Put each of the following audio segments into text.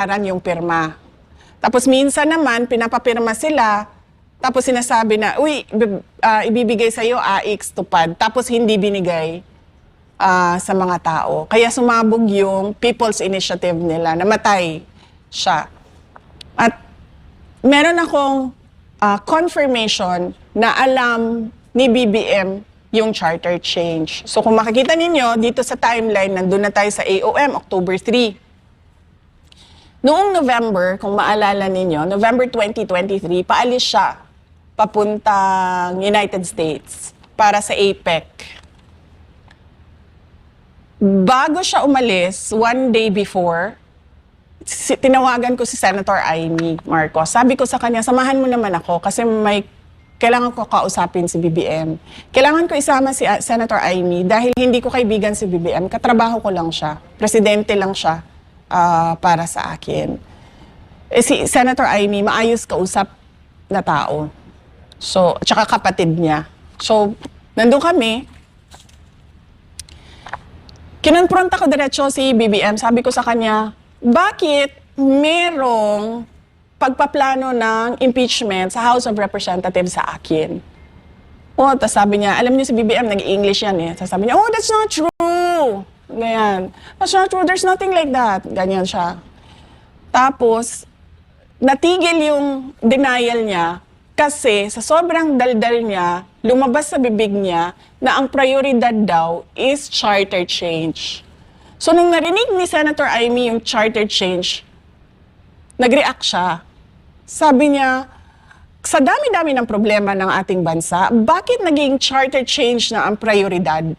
binabayaran yung pirma. Tapos minsan naman, pinapapirma sila, tapos sinasabi na, uy, ibibigay sa'yo AX tupad. Tapos hindi binigay sa mga tao. Kaya sumabog yung People's Initiative nila, namatay siya. At meron akong confirmation na alam ni BBM yung charter change. So kung makikita ninyo, dito sa timeline, nandun na tayo sa AOM, October 3. Noong November, kung maalala ninyo, November 2023, paalis siya papuntang United States para sa APEC. Bago siya umalis, one day before, tinawagan ko si Senator Amy Marcos. Sabi ko sa kanya, samahan mo naman ako kasi kailangan ko kausapin si BBM. Kailangan ko isama si Senator Amy dahil hindi ko kaibigan si BBM. Katrabaho ko lang siya. Presidente lang siya para sa akin. Si Senator Amy, maayos kausap na tao. So, tsaka kapatid niya. So, nandun kami. Kinonfront ako diretso si BBM. Sabi ko sa kanya, bakit merong pagpaplano ng impeachment sa House of Representatives sa akin? Oh, tapos sabi niya, alam niyo si BBM, nag-English yan eh. Sabi niya, oh, that's not true. Ganyan. That's not true, there's nothing like that. Ganyan siya. Tapos, natigil yung denial niya kasi sa sobrang daldal niya, lumabas sa bibig niya na ang prioridad daw is charter change. So nung narinig ni Senator Amy yung charter change, nag-react siya. Sabi niya, sa dami-dami ng problema ng ating bansa, bakit naging charter change na ang prioridad?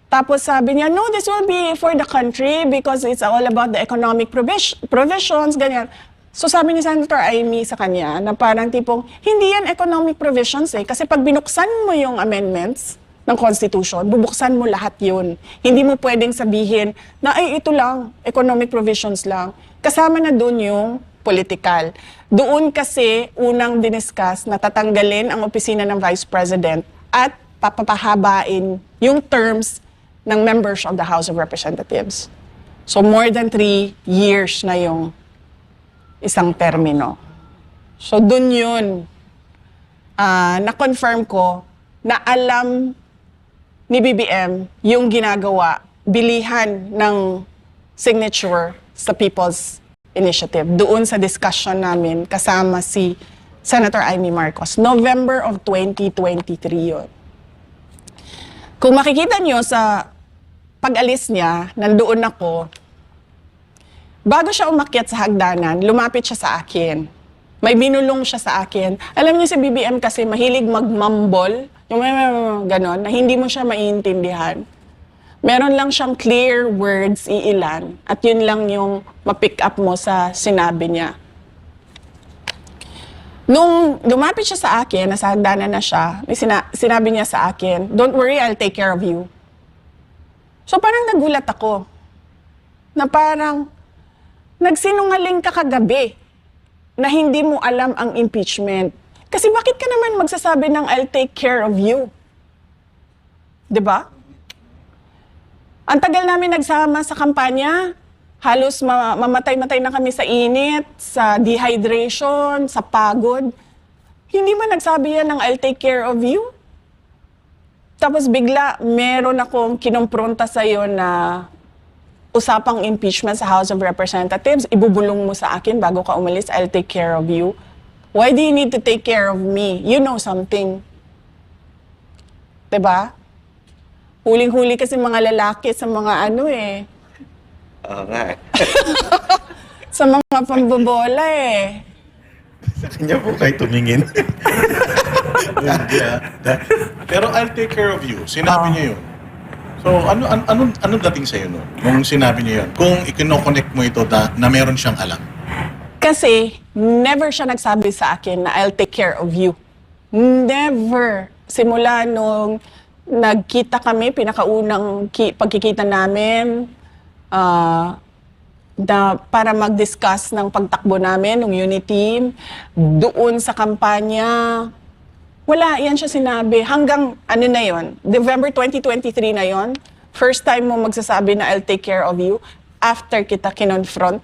Tapos sabi niya, no, this will be for the country because it's all about the economic provisions, ganyan. So sabi ni Senator Amy sa kanya na parang tipong, hindi yan economic provisions eh. Kasi pag binuksan mo yung amendments ng Constitution, bubuksan mo lahat yun. Hindi mo pwedeng sabihin na ay ito lang, economic provisions lang. Kasama na dun yung political. Doon kasi unang diniscuss na tatanggalin ang opisina ng Vice President at papahabain yung terms ng members of the House of Representatives. So more than 3 years na yung isang termino. So dun yun, na-confirm ko na alam ni BBM yung ginagawa, bilihan ng signature sa People's Initiative. Doon sa discussion namin kasama si Senator Amy Marcos. November of 2023 yun. Kung makikita nyo sa pag-alis niya, nandoon ako. Bago siya umakyat sa hagdanan, lumapit siya sa akin. May binulong siya sa akin. Alam niyo si BBM kasi mahilig magmumble, yung ganon, na hindi mo siya maiintindihan. Meron lang siyang clear words, iilan, at yun lang yung ma-pick up mo sa sinabi niya. Nung lumapit siya sa akin, nasa hagdanan na siya, sinabi niya sa akin, don't worry, I'll take care of you. So parang nagulat ako, na parang, nagsinungaling ka kagabi na hindi mo alam ang impeachment. Kasi bakit ka naman magsasabi ng I'll take care of you? 'Di ba? Ang tagal namin nagsama sa kampanya, halos mamatay-matay na kami sa init, sa dehydration, sa pagod. Hindi man nagsabi yan ng I'll take care of you? Tapos bigla, meron akong kinompronta sa'yo na usapang impeachment sa House of Representatives, ibubulong mo sa akin bago ka umalis, I'll take care of you. Why do you need to take care of me? You know something. Diba? Huling-huli kasi mga lalaki sa mga ano eh. Oo nga. Sa mga pambobola eh. Sa kanya po kayo tumingin. Pero I'll take care of you. Sinabi niya yun. So, ano dating sa'yo nun? Nung sinabi niya yun? Kung ikino-connect mo ito na meron siyang alam. Kasi, never siya nagsabi sa akin na I'll take care of you. Never. Simula nung nagkita kami, pinakaunang pagkikita namin, na para mag-discuss ng pagtakbo namin, ng unity team, doon sa kampanya, wala, yan siya sinabi. Hanggang, ano na yon, November 2023 na yon, first time mo magsasabi na I'll take care of you after kita kinonfront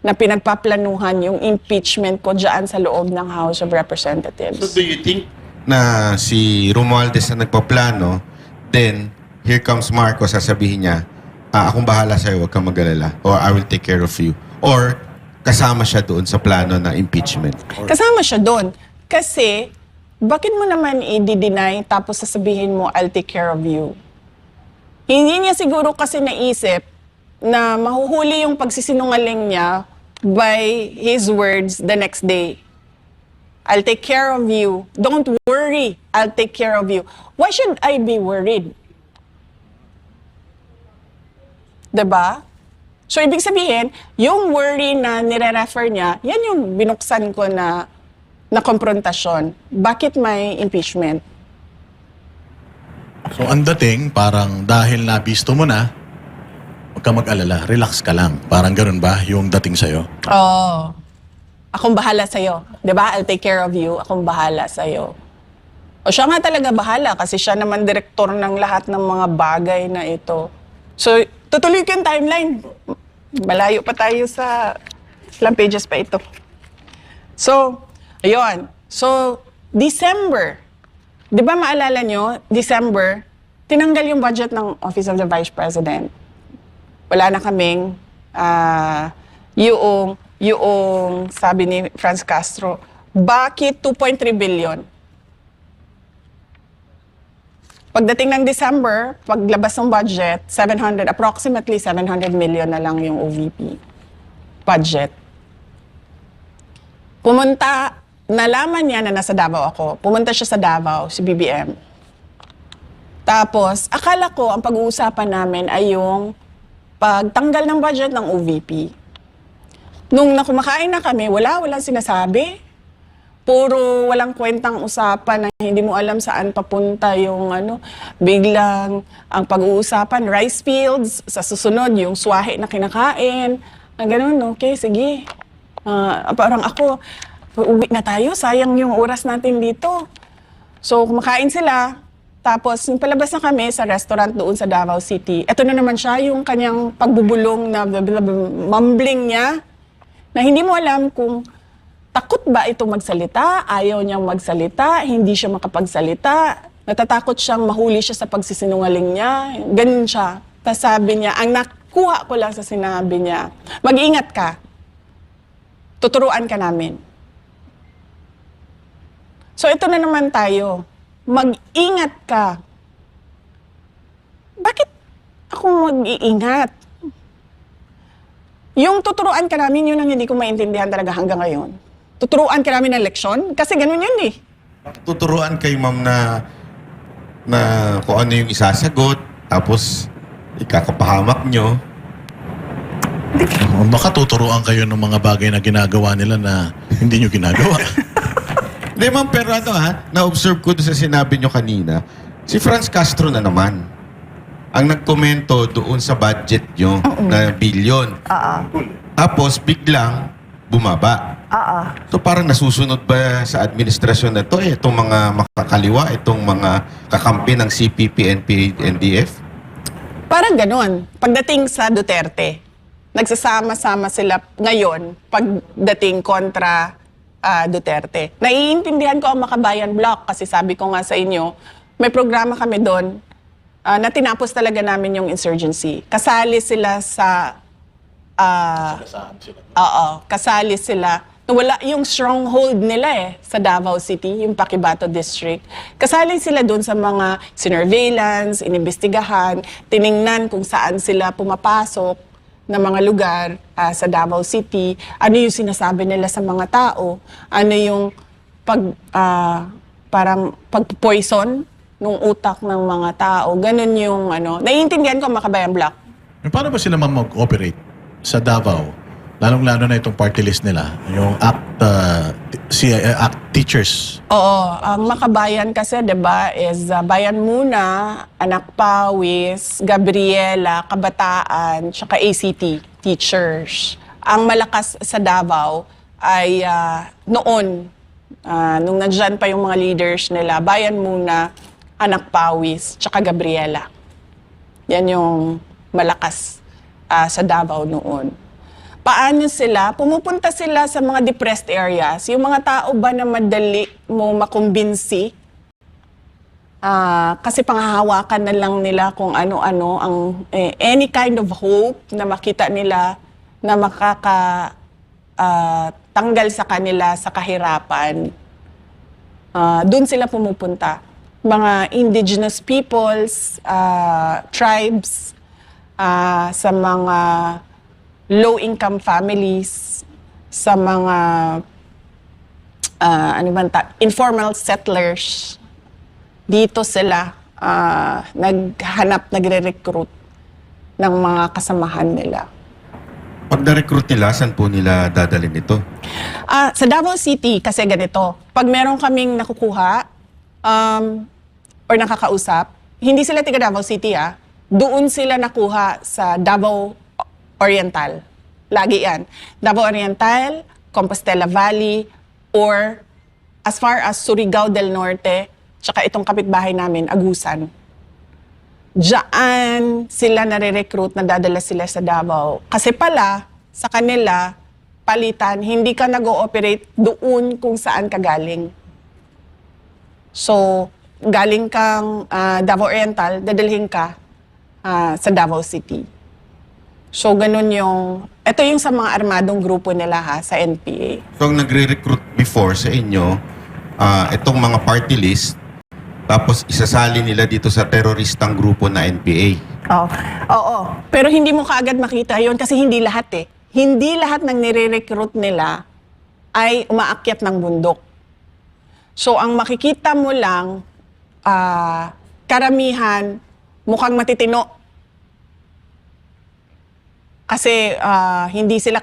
na pinagpaplanuhan yung impeachment ko dyan sa loob ng House of Representatives. So do you think na si Romualdez na nagpaplano, then here comes Marcos, sasabihin niya, akong bahala sa'yo, huwag kang mag-alala, or I will take care of you. Or kasama siya doon sa plano na impeachment. Kasama siya doon. Kasi, bakit mo naman i-deny tapos sasabihin mo, I'll take care of you? Hindi niya siguro kasi naisip na mahuhuli yung pagsisinungaling niya by his words the next day. I'll take care of you. Don't worry. I'll take care of you. Why should I be worried? Diba? So, ibig sabihin, yung worry na nire-refer niya, yan yung binuksan ko na konfrontasyon. Bakit may impeachment? So ang dating, parang dahil nabisto mo na, huwag ka mag-alala, relax ka lang. Parang ganun ba yung dating sa'yo? Oo. Akong bahala sa'yo. Diba? I'll take care of you. Akong bahala sa'yo. O siya nga talaga bahala kasi siya naman direktor ng lahat ng mga bagay na ito. So, tutuloy ko yung timeline. Malayo pa tayo sa ilang pages pa ito. So, ayun. So, December. Di ba maalala nyo, December, tinanggal yung budget ng Office of the Vice President. Wala na kaming yung sabi ni Franz Castro, bakit 2.3 billion? Pagdating ng December, paglabas ng budget, approximately 700 million na lang yung OVP budget. Nalaman niya na nasa Davao ako. Pumunta siya sa Davao, si BBM. Tapos, akala ko ang pag-uusapan namin ay yung pagtanggal ng budget ng OVP. Nung nakumakain na kami, walang sinasabi. Puro walang kwentang usapan na hindi mo alam saan papunta yung biglang ang pag-uusapan, rice fields, sa susunod yung swahe na kinakain. Ganun, okay, sige. Parang ako, uuwi na tayo, sayang yung oras natin dito. So, kumakain sila. Tapos, yung palabas na kami sa restaurant doon sa Davao City. Ito na naman siya, yung kanyang pagbubulong na mumbling niya, na hindi mo alam kung takot ba ito magsalita, ayaw niyang magsalita, hindi siya makapagsalita, natatakot siyang mahuli siya sa pagsisinungaling niya. Ganun siya. Tapos sabi niya, ang nakuha ko lang sa sinabi niya, mag-ingat ka. Tuturuan ka namin. So ito na naman tayo. Mag-ingat ka. Bakit ako mag-iingat? Yung tuturuan ka namin, yun ang hindi ko maintindihan talaga hanggang ngayon. Tuturuan ka namin ng leksyon? Kasi ganun yun eh. Tuturuan kay ma'am na kung ano yung isasagot, tapos ikakapahamak nyo. Baka tuturuan kayo ng mga bagay na ginagawa nila na hindi nyo ginagawa. Hindi ma'am, pero na-observe ko doon sa sinabi nyo kanina, si Franz Castro na naman ang nagkomento doon sa budget nyo na bilyon. Tapos biglang bumaba. So parang nasusunod ba sa administrasyon na to itong mga makakaliwa, itong mga kakampi ng CPP, NPA, NDF? Parang ganun. Pagdating sa Duterte, nagsasama-sama sila ngayon pagdating kontra Duterte. Naiintindihan ko ang Makabayan Block kasi sabi ko nga sa inyo, may programa kami doon na tinapos talaga namin yung insurgency. Kasali sila sa kasali sila. Wala yung stronghold nila sa Davao City, yung Paquibato District. Kasali sila doon sa mga surveillance, inimbestigahan, tiningnan kung saan sila pumapasok na mga lugar sa Davao City, ano yung sinasabi nila sa mga tao, ano yung parang pag-poison ng utak ng mga tao. Ganun yung naiintindihan ko ang Makabayan Block. Paano ba sila mag-operate sa Davao? Lalong-lalo na itong party list nila, yung ACT teachers. Oo, ang Makabayan kasi, 'di ba, is Bayan Muna, Anak Pawis, Gabriela, Kabataan, tsaka ACT teachers. Ang malakas sa Davao ay noon, nung nandiyan pa yung mga leaders nila, Bayan Muna, Anak Pawis, tsaka Gabriela. Yan yung malakas sa Davao noon. Paano sila? Pumupunta sila sa mga depressed areas. Yung mga tao ba na madali mo makumbinsi? Kasi panghahawakan na lang nila kung ano-ano ang any kind of hope na makita nila na tanggal sa kanila sa kahirapan. Doon sila pumupunta. Mga indigenous peoples, tribes, sa mga low-income families, sa mga informal settlers. Dito sila nagre-recruit ng mga kasamahan nila. Pag na-recruit nila, saan po nila dadalhin ito? Sa Davao City, kasi ganito, pag meron kaming nakukuha or nakakausap, hindi sila tiga Davao City, doon sila nakuha sa Davao Oriental. Lagi yan. Davao Oriental, Compostela Valley, or as far as Surigao del Norte, tsaka itong kapitbahay namin, Agusan. Diyan sila nare-recruit, nadadala sila sa Davao. Kasi pala, sa kanila, palitan, hindi ka nag-ooperate doon kung saan ka galing. So, galing kang Davao Oriental, dadalhin ka sa Davao City. So, ganun ito yung sa mga armadong grupo nila sa NPA. So, ang nagre-recruit before sa inyo, itong mga party list, tapos isasali nila dito sa teroristang grupo na NPA. Oo. Pero hindi mo kaagad makita yon kasi hindi lahat Hindi lahat ng nire-recruit nila ay umaakyat ng bundok. So, ang makikita mo lang, karamihan, mukhang matitino. Kasi hindi sila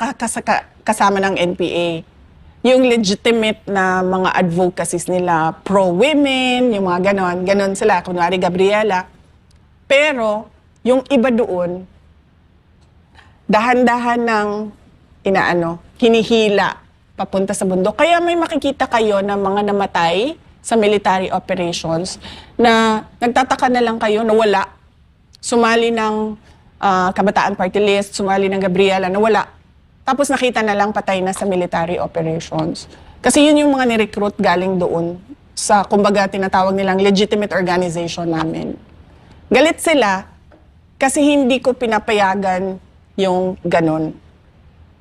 kasama ng NPA. Yung legitimate na mga advocacies nila, pro-women, yung mga ganon sila, kunwari Gabriela. Pero, yung iba doon, dahan-dahan ng hinihila papunta sa bundok. Kaya may makikita kayo ng mga namatay sa military operations na nagtataka na lang kayo na wala. Sumali ng Kabataan Party List, sumali ng Gabriela na wala. Tapos nakita na lang patay na sa military operations. Kasi yun yung mga ni-recruit galing doon sa, kumbaga, tinatawag nilang legitimate organization namin. Galit sila kasi hindi ko pinapayagan yung ganun.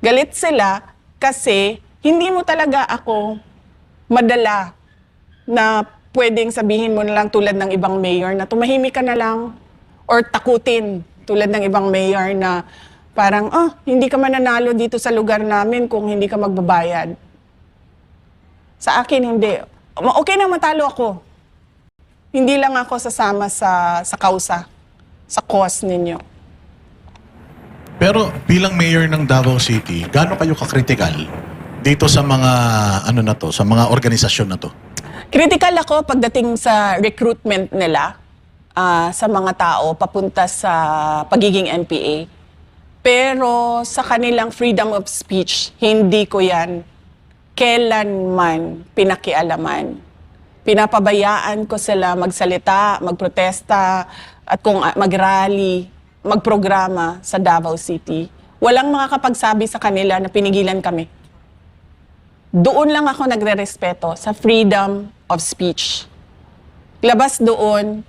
Galit sila kasi hindi mo talaga ako madala na pwedeng sabihin mo na lang tulad ng ibang mayor na tumahimik ka na lang or takutin tulad ng ibang mayor na parang, hindi ka mananalo dito sa lugar namin kung hindi ka magbabayad. Sa akin, hindi. Okay na matalo ako. Hindi lang ako sasama sa kausa, sa cause ninyo. Pero bilang mayor ng Davao City, gaano kayo kakritikal dito sa mga sa mga organisasyon na to? Critical ako pagdating sa recruitment nila sa mga tao papunta sa pagiging NPA. Pero sa kanilang freedom of speech, hindi ko yan kailanman pinakialaman. Pinapabayaan ko sila magsalita, magprotesta, at kung mag-rally, magprograma sa Davao City. Walang makakapagsabi sa kanila na pinigilan kami. Doon lang ako nagre-respeto sa freedom of speech. Labas doon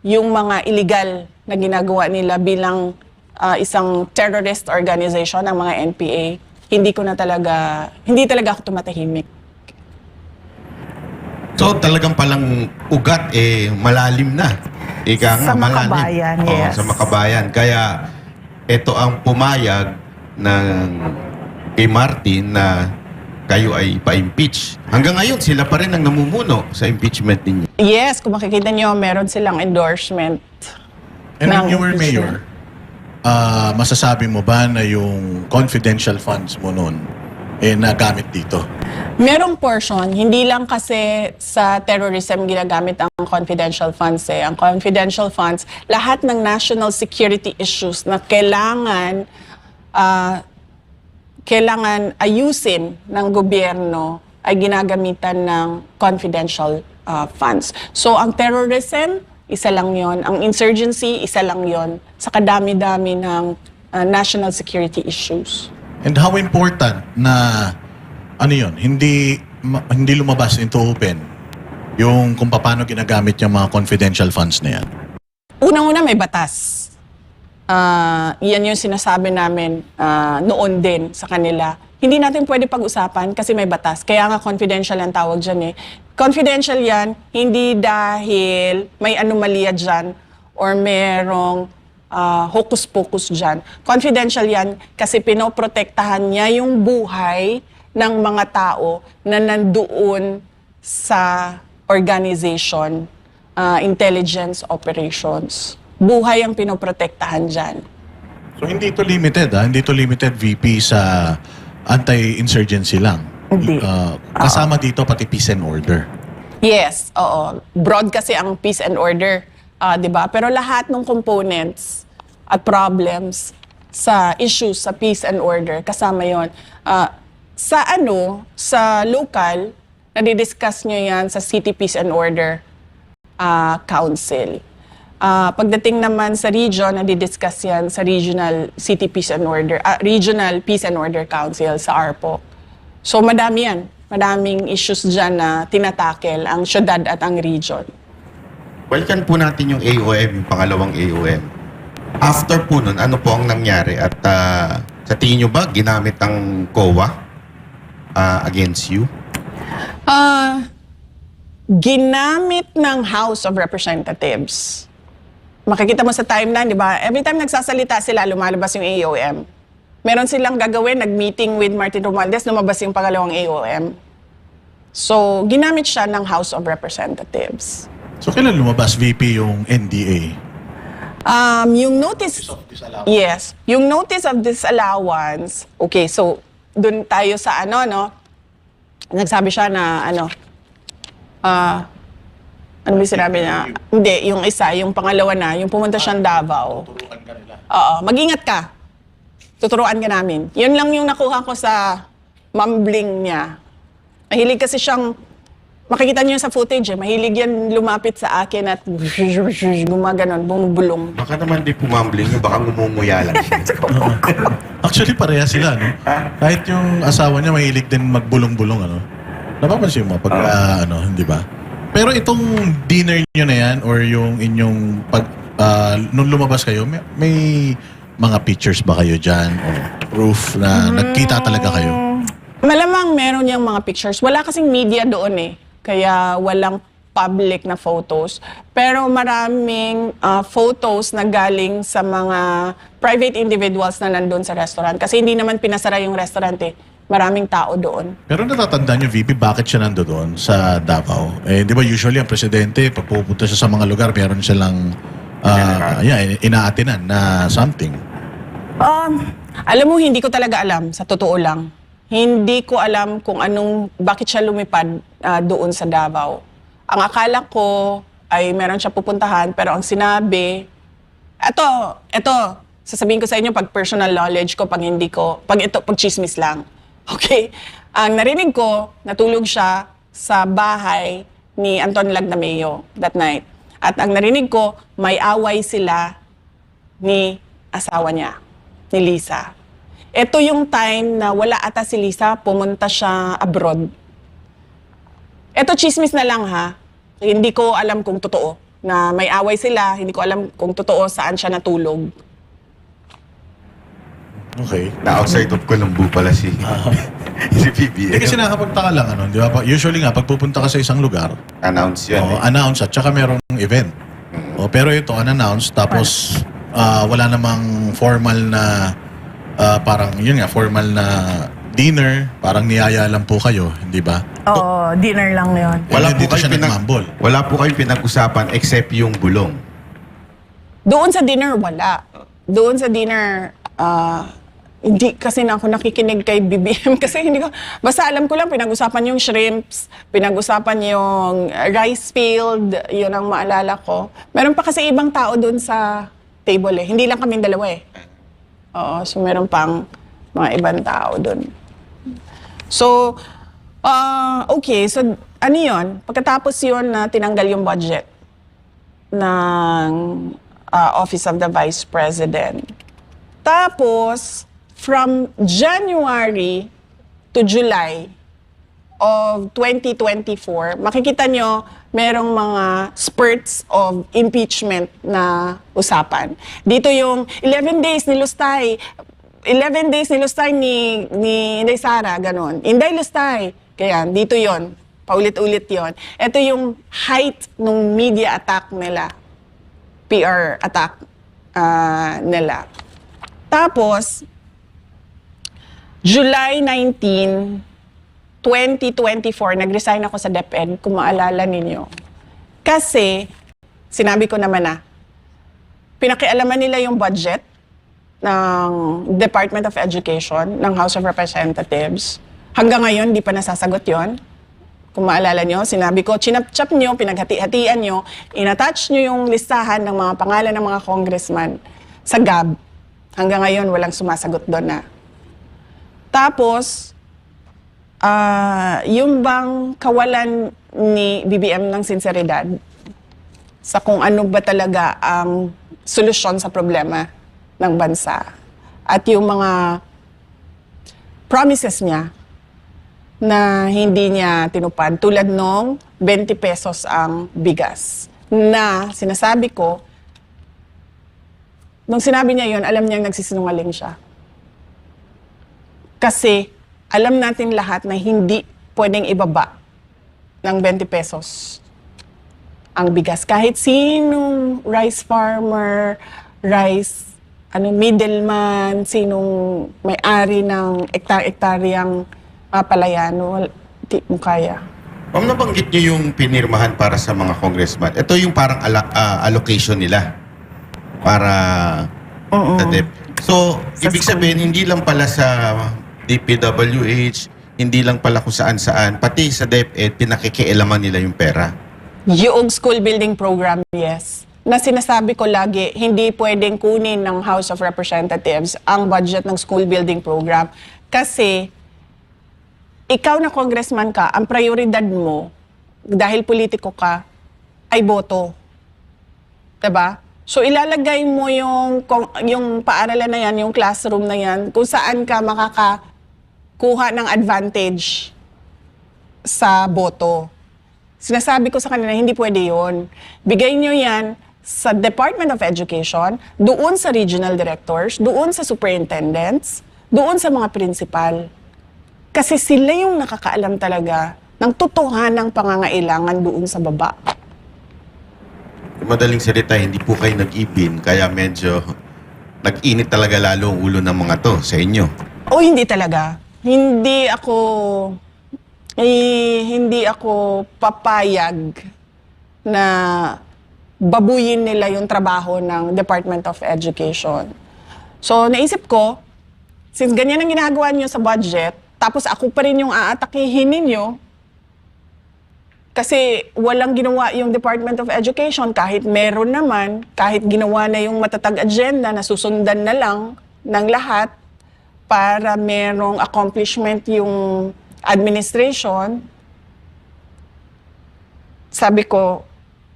yung mga illegal na ginagawa nila bilang isang terrorist organization ng mga NPA. Hindi talaga ako tumatahimik. So talagang palang ugat malalim na. Ika nga, Sa malalim. Makabayan, Oo, yes. sa Makabayan. Kaya ito ang pumayag ng kay Martin na kayo ay pa-impeach. Hanggang ngayon, sila pa rin ang namumuno sa impeachment ninyo. Yes, kung makikita nyo, meron silang endorsement. And when ng you were impeachment. mayor, masasabi mo ba na yung confidential funds mo noon nagamit dito? Merong portion, hindi lang kasi sa terrorism ginagamit ang confidential funds. Ang confidential funds, lahat ng national security issues na kailangan ayusin ng gobyerno ay ginagamitan ng confidential funds. So ang terrorism, isa lang yon. Ang insurgency, isa lang yon. Sa kadami-dami ng national security issues. And how important na ano yun, hindi lumabas into open yung kung paano ginagamit yung mga confidential funds na yan. Unang-una may batas. Yan yung sinasabi namin noon din sa kanila. Hindi natin pwede pag-usapan kasi may batas. Kaya nga confidential ang tawag dyan eh. Confidential yan, hindi dahil may anomalya dyan or merong hocus-pocus dyan. Confidential yan kasi pinoprotektahan niya yung buhay ng mga tao na nandoon sa organization, intelligence operations. Buhay ang pinoprotektahan dyan. So hindi ito limited, hindi ito limited VP sa anti-insurgency lang. Hindi. Kasama dito pati peace and order. Yes, oo. Broad kasi ang peace and order, 'di ba? Pero lahat ng components at problems sa issues sa peace and order kasama 'yon. Sa local, nadidiscuss nyo yan sa City Peace and Order Council. Pagdating naman sa region, nadidiscuss yan sa Regional City Peace and Order, Regional Peace and Order Council sa ARPOC. So madami yan. Madaming issues dyan na tinatakel ang syudad at ang region. Balikan po natin yung AOM, yung pangalawang AOM. After po nun, ano po ang nangyari? At sa tingin nyo ba, ginamit ang COA against you? Ginamit ng House of Representatives. Makikita mo sa timeline, di ba? Every time nagsasalita sila, lumalabas yung AOM. Meron silang gagawin, nag-meeting with Martin Romualdez, lumabas yung pangalawang AOM. So, ginamit siya ng House of Representatives. So kailan lumabas VP yung NDA? Yung notice... Yes. Yung notice of disallowance, okay, so, dun tayo sa nagsabi siya na ano ba sinabi niya? Hindi, yung isa, yung pangalawa na, yung pumunta siyang Davao. Tuturuan ka nila. Oo, mag-ingat ka. Tuturuan ka namin. Yun lang yung nakuha ko sa mumbling niya. Mahilig kasi siyang, makikita niyo sa footage mahilig yan lumapit sa akin at gumaganon, bumubulong. Baka naman di pumambling nyo, baka ngumumuya lang siya. Actually, pareha sila, no? Kahit yung asawa niya mahilig din magbulong-bulong, Napapansin mo pag, hindi ba? Pero itong dinner niyo na yan or yung inyong nung lumabas kayo, may mga pictures ba kayo dyan o proof na nagkita talaga kayo? Malamang meron yung mga pictures. Wala kasing media doon eh. Kaya walang public na photos. Pero maraming photos na galing sa mga private individuals na nandun sa restaurant. Kasi hindi naman pinasara yung restaurant eh. Maraming tao doon. Pero natatandaan niyo, VP, bakit siya nando doon sa Davao? Di ba usually ang presidente, pag pupunta siya sa mga lugar, meron silang inaatinan na something. Alam mo, hindi ko talaga alam, sa totoo lang. Hindi ko alam kung bakit siya lumipad doon sa Davao. Ang akala ko ay meron siya pupuntahan, pero ang sinabi, eto, sasabihin ko sa inyo pag personal knowledge ko, pag chismis lang. Okay? Ang narinig ko, natulog siya sa bahay ni Anton Lagdameo that night. At ang narinig ko, may away sila ni asawa niya, ni Lisa. Ito yung time na wala ata si Lisa, pumunta siya abroad. Ito chismis na lang ha. Hindi ko alam kung totoo na may away sila, hindi ko alam kung totoo saan siya natulog. Okay. Na-outside of Colombo pala si PBM. Kasi nakapagtaka lang, di ba? Usually nga, pag pupunta ka sa isang lugar, Announce yan announce at saka merong event. Pero ito, unannounced, tapos wala namang formal na, formal na dinner, parang niyaya lang po kayo, hindi ba? Oo, dinner lang yun. Wala dito siya nagmambol. Wala po kayong pinag-usapan except yung bulong. Doon sa dinner, wala. Doon sa dinner, hindi kasi na ako nakikinig kay BBM kasi hindi ko, basta alam ko lang pinag-usapan yung shrimps, pinag-usapan yung rice field, yun ang maalala ko. Meron pa kasi ibang tao doon sa table eh. Hindi lang kaming dalawa eh. Oo, so meron pang mga ibang tao doon. So, okay, so ano yun? Pagkatapos yun na tinanggal yung budget ng Office of the Vice President. Tapos, from January to July of 2024, makikita nyo merong mga spurts of impeachment na usapan. Dito yung 11 days ni Lustay, 11 days ni Lustay ni Inday Sara, ganon. Inday Lustay, kaya dito yon, paulit-ulit yon. Ito yung height ng media attack nila, PR attack nila. Tapos, July 19, 2024, nag-resign ako sa DepEd, kung maalala ninyo. Kasi, sinabi ko naman na, pinakialaman nila yung budget ng Department of Education, ng House of Representatives. Hanggang ngayon, di pa nasasagot yon. Kung maalala nyo, sinabi ko, chinap-chap nyo, pinaghati-hatian nyo, inattach nyo yung listahan ng mga pangalan ng mga congressman sa GAB. Hanggang ngayon, walang sumasagot doon na. Tapos, yung bang kawalan ni BBM ng sinseridad sa kung ano ba talaga ang solusyon sa problema ng bansa at yung mga promises niya na hindi niya tinupad tulad nung 20 pesos ang bigas na sinasabi ko nung sinabi niya yon, alam niyang nagsisinungaling siya. Kasi alam natin lahat na hindi pwedeng ibaba ng 20 pesos ang bigas. Kahit sinong rice farmer, middleman, sinong may-ari ng ektaryang palayano, di mo kaya. Ma'am, nabanggit niyo yung pinirmahan para sa mga congressman. Ito yung parang allocation nila para sa DEP. So, ibig sabihin, hindi lang pala sa DPWH, hindi lang pala kung saan-saan, pati sa DepEd, pinakikialaman nila yung pera. Yung school building program, yes. Na sinasabi ko lagi, hindi pwedeng kunin ng House of Representatives ang budget ng school building program. Kasi, ikaw na congressman ka, ang prioridad mo, dahil politiko ka, ay boto. Diba? So ilalagay mo yung paaralan na yan, yung classroom na yan, kung saan ka makakakuha ng advantage sa boto. Sinasabi ko sa kanila, hindi pwede yun. Bigay nyo yan sa Department of Education, doon sa regional directors, doon sa superintendents, doon sa mga principal. Kasi sila yung nakakaalam talaga ng totohanang pangangailangan doon sa baba. Madaling salita, hindi po kayo nag-ibin, kaya medyo nag-init talaga lalo ang ulo ng mga to sa inyo. O hindi talaga. Hindi ako papayag na babuyin nila yung trabaho ng Department of Education. So naisip ko, since ganyan ang ginagawa niyo sa budget, tapos ako pa rin yung aatakihin ninyo, kasi walang ginawa yung Department of Education, kahit meron naman, kahit ginawa na yung matatag agenda na susundan na lang ng lahat para merong accomplishment yung administration, sabi ko,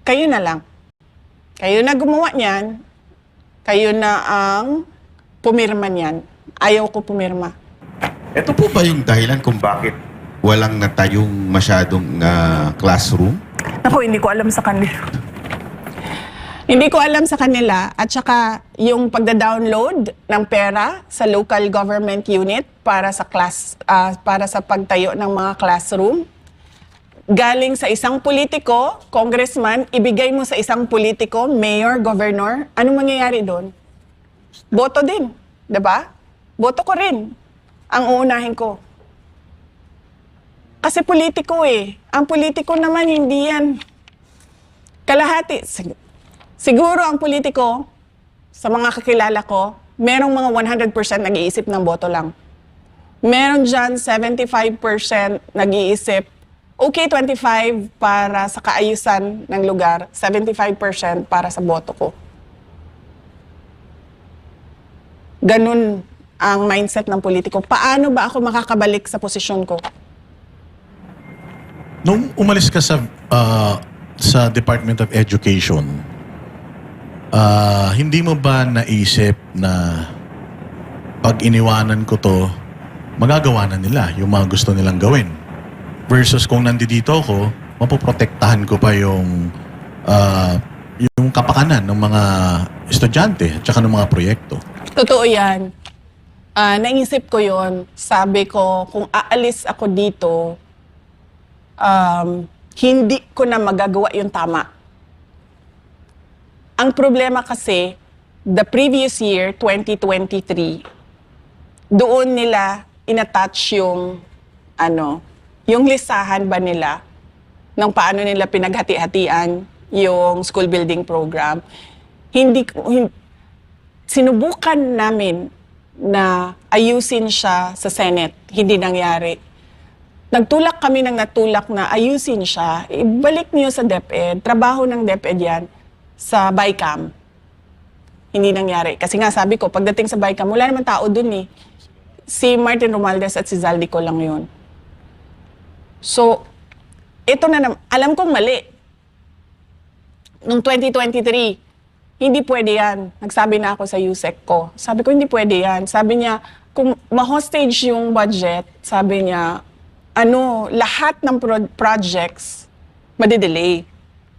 kayo na lang. Kayo na gumawa niyan, kayo na ang pumirma niyan. Ayaw ko pumirma. Ito po ba yung dahilan kung bakit walang natayong masyadong classroom? Ako, hindi ko alam sa kanila. Hindi ko alam sa kanila. At saka, yung pagda-download ng pera sa local government unit para sa para sa pagtayo ng mga classroom, galing sa isang politiko, congressman, ibigay mo sa isang politiko, mayor, governor, anong mangyayari doon? Boto din, 'di ba? Boto ko rin ang uunahin ko. Kasi politiko eh. Ang politiko naman hindi yan kalahati. Siguro ang politiko, sa mga kakilala ko, merong mga 100% nag-iisip ng boto lang. Meron dyan 75% nag-iisip, okay 25% para sa kaayusan ng lugar, 75% para sa boto ko. Ganun ang mindset ng politiko. Paano ba ako makakabalik sa posisyon ko? Nung umalis ka sa Department of Education, hindi mo ba naisip na pag iniwanan ko to, magagawa na nila yung mga gusto nilang gawin. Versus kung nandito ako, mapoprotektahan ko pa yung kapakanan ng mga estudyante at saka ng mga proyekto. Totoo yan. Naisip ko yon. Sabi ko, kung aalis ako dito, hindi ko na magagawa yung tama. Ang problema kasi, the previous year, 2023, doon nila inattach yung, yung listahan ba nila ng paano nila pinaghati-hatian yung school building program. Sinubukan namin na ayusin siya sa Senate. Hindi nangyari. Nagtulak kami ng natulak na ayusin siya. Ibalik niyo sa DepEd. Trabaho ng DepEd yan sa BICAM. Hindi nangyari. Kasi nga sabi ko, pagdating sa BICAM, wala naman tao dun eh. Si Martin Romualdez at si Zaldico lang yun. So, ito na alam kong mali. Noong 2023, hindi pwede yan. Nagsabi na ako sa USEC ko. Sabi ko, hindi pwede yan. Sabi niya, kung ma-hostage yung budget, sabi niya, lahat ng projects, madidelay.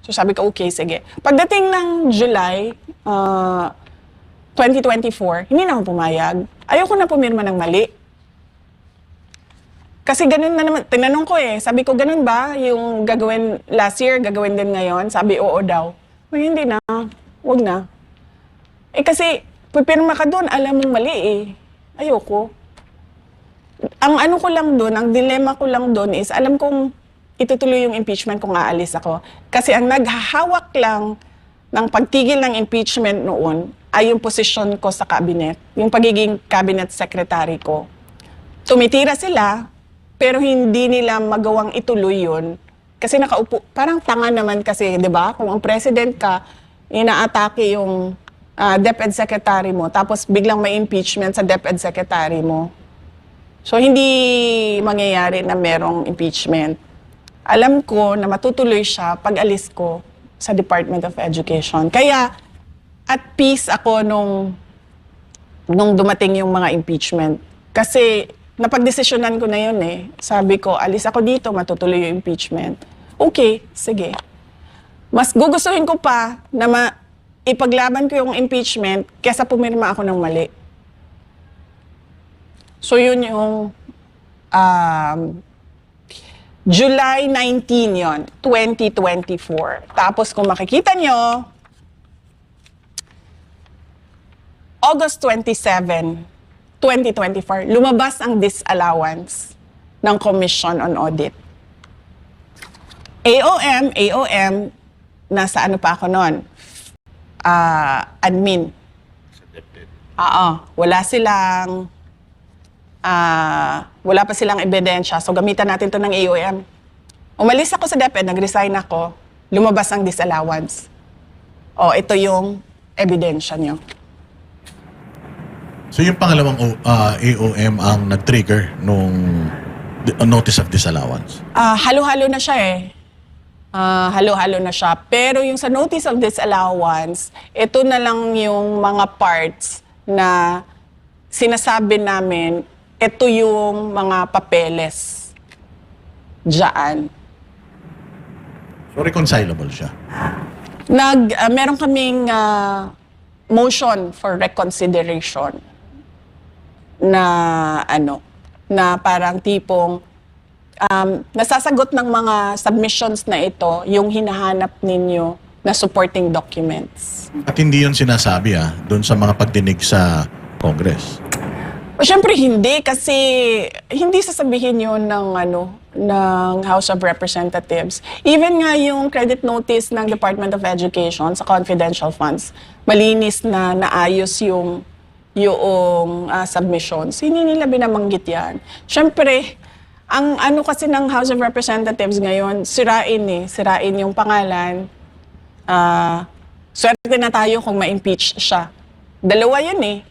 So sabi ko, okay, sige. Pagdating ng July 2024, hindi na ako pumayag. Ayoko na pumirma ng mali. Kasi ganun na naman, tinanong ko sabi ko, ganun ba yung gagawin last year, gagawin din ngayon? Sabi, oo daw. Hindi na, wag na. Kasi, pipirma ka doon, alam mong mali Ayoko. Ang ko lang doon, ang dilemma ko lang doon is, alam kong itutuloy yung impeachment kung aalis ako. Kasi ang naghahawak lang ng pagtigil ng impeachment noon ay yung posisyon ko sa cabinet, yung pagiging cabinet secretary ko. Tumitira sila, pero hindi nila magawang ituloy yun. Kasi nakaupo, parang tanga naman kasi, di ba? Kung ang president ka, inaatake yung DepEd secretary mo, tapos biglang may impeachment sa DepEd secretary mo. So, hindi mangyayari na merong impeachment. Alam ko na matutuloy siya pag alis ko sa Department of Education. Kaya, at peace ako nung dumating yung mga impeachment. Kasi, napagdesisyonan ko na yun Sabi ko, alis ako dito, matutuloy yung impeachment. Okay, sige. Mas gugustuhin ko pa na ipaglaban ko yung impeachment kesa pumirma ako ng mali. So yun yung July 19 yon, 2024. Tapos kung makikita nyo, August 27, 2024, lumabas ang disallowance ng Commission on Audit. AOM, nasa pa ako noon? Admin. Wala pa silang ebidensya, so gamitan natin to ng AOM. Umalis ako sa DepEd, nag-resign ako, lumabas ang disallowance. Ito yung ebidensya nyo. So yung pangalawang AOM ang nag-trigger nung notice of disallowance? Halo-halo na siya halo-halo na siya. Pero yung sa notice of disallowance, ito na lang yung mga parts na sinasabi namin, ito yung mga papeles dyan. So reconcilable siya? Meron kaming motion for reconsideration na na parang tipong nasasagot ng mga submissions na ito yung hinahanap ninyo na supporting documents. At hindi yun sinasabi doon sa mga pagdinig sa Congress? Siyempre hindi, kasi hindi sasabihin yun ng House of Representatives. Even nga yung credit notice ng Department of Education sa confidential funds, malinis na naayos yung submissions. Hindi nila binabanggit yan. Siyempre, ang kasi ng House of Representatives ngayon, sirain yung pangalan. Swerte na tayo kung ma-impeach siya. Dalawa yun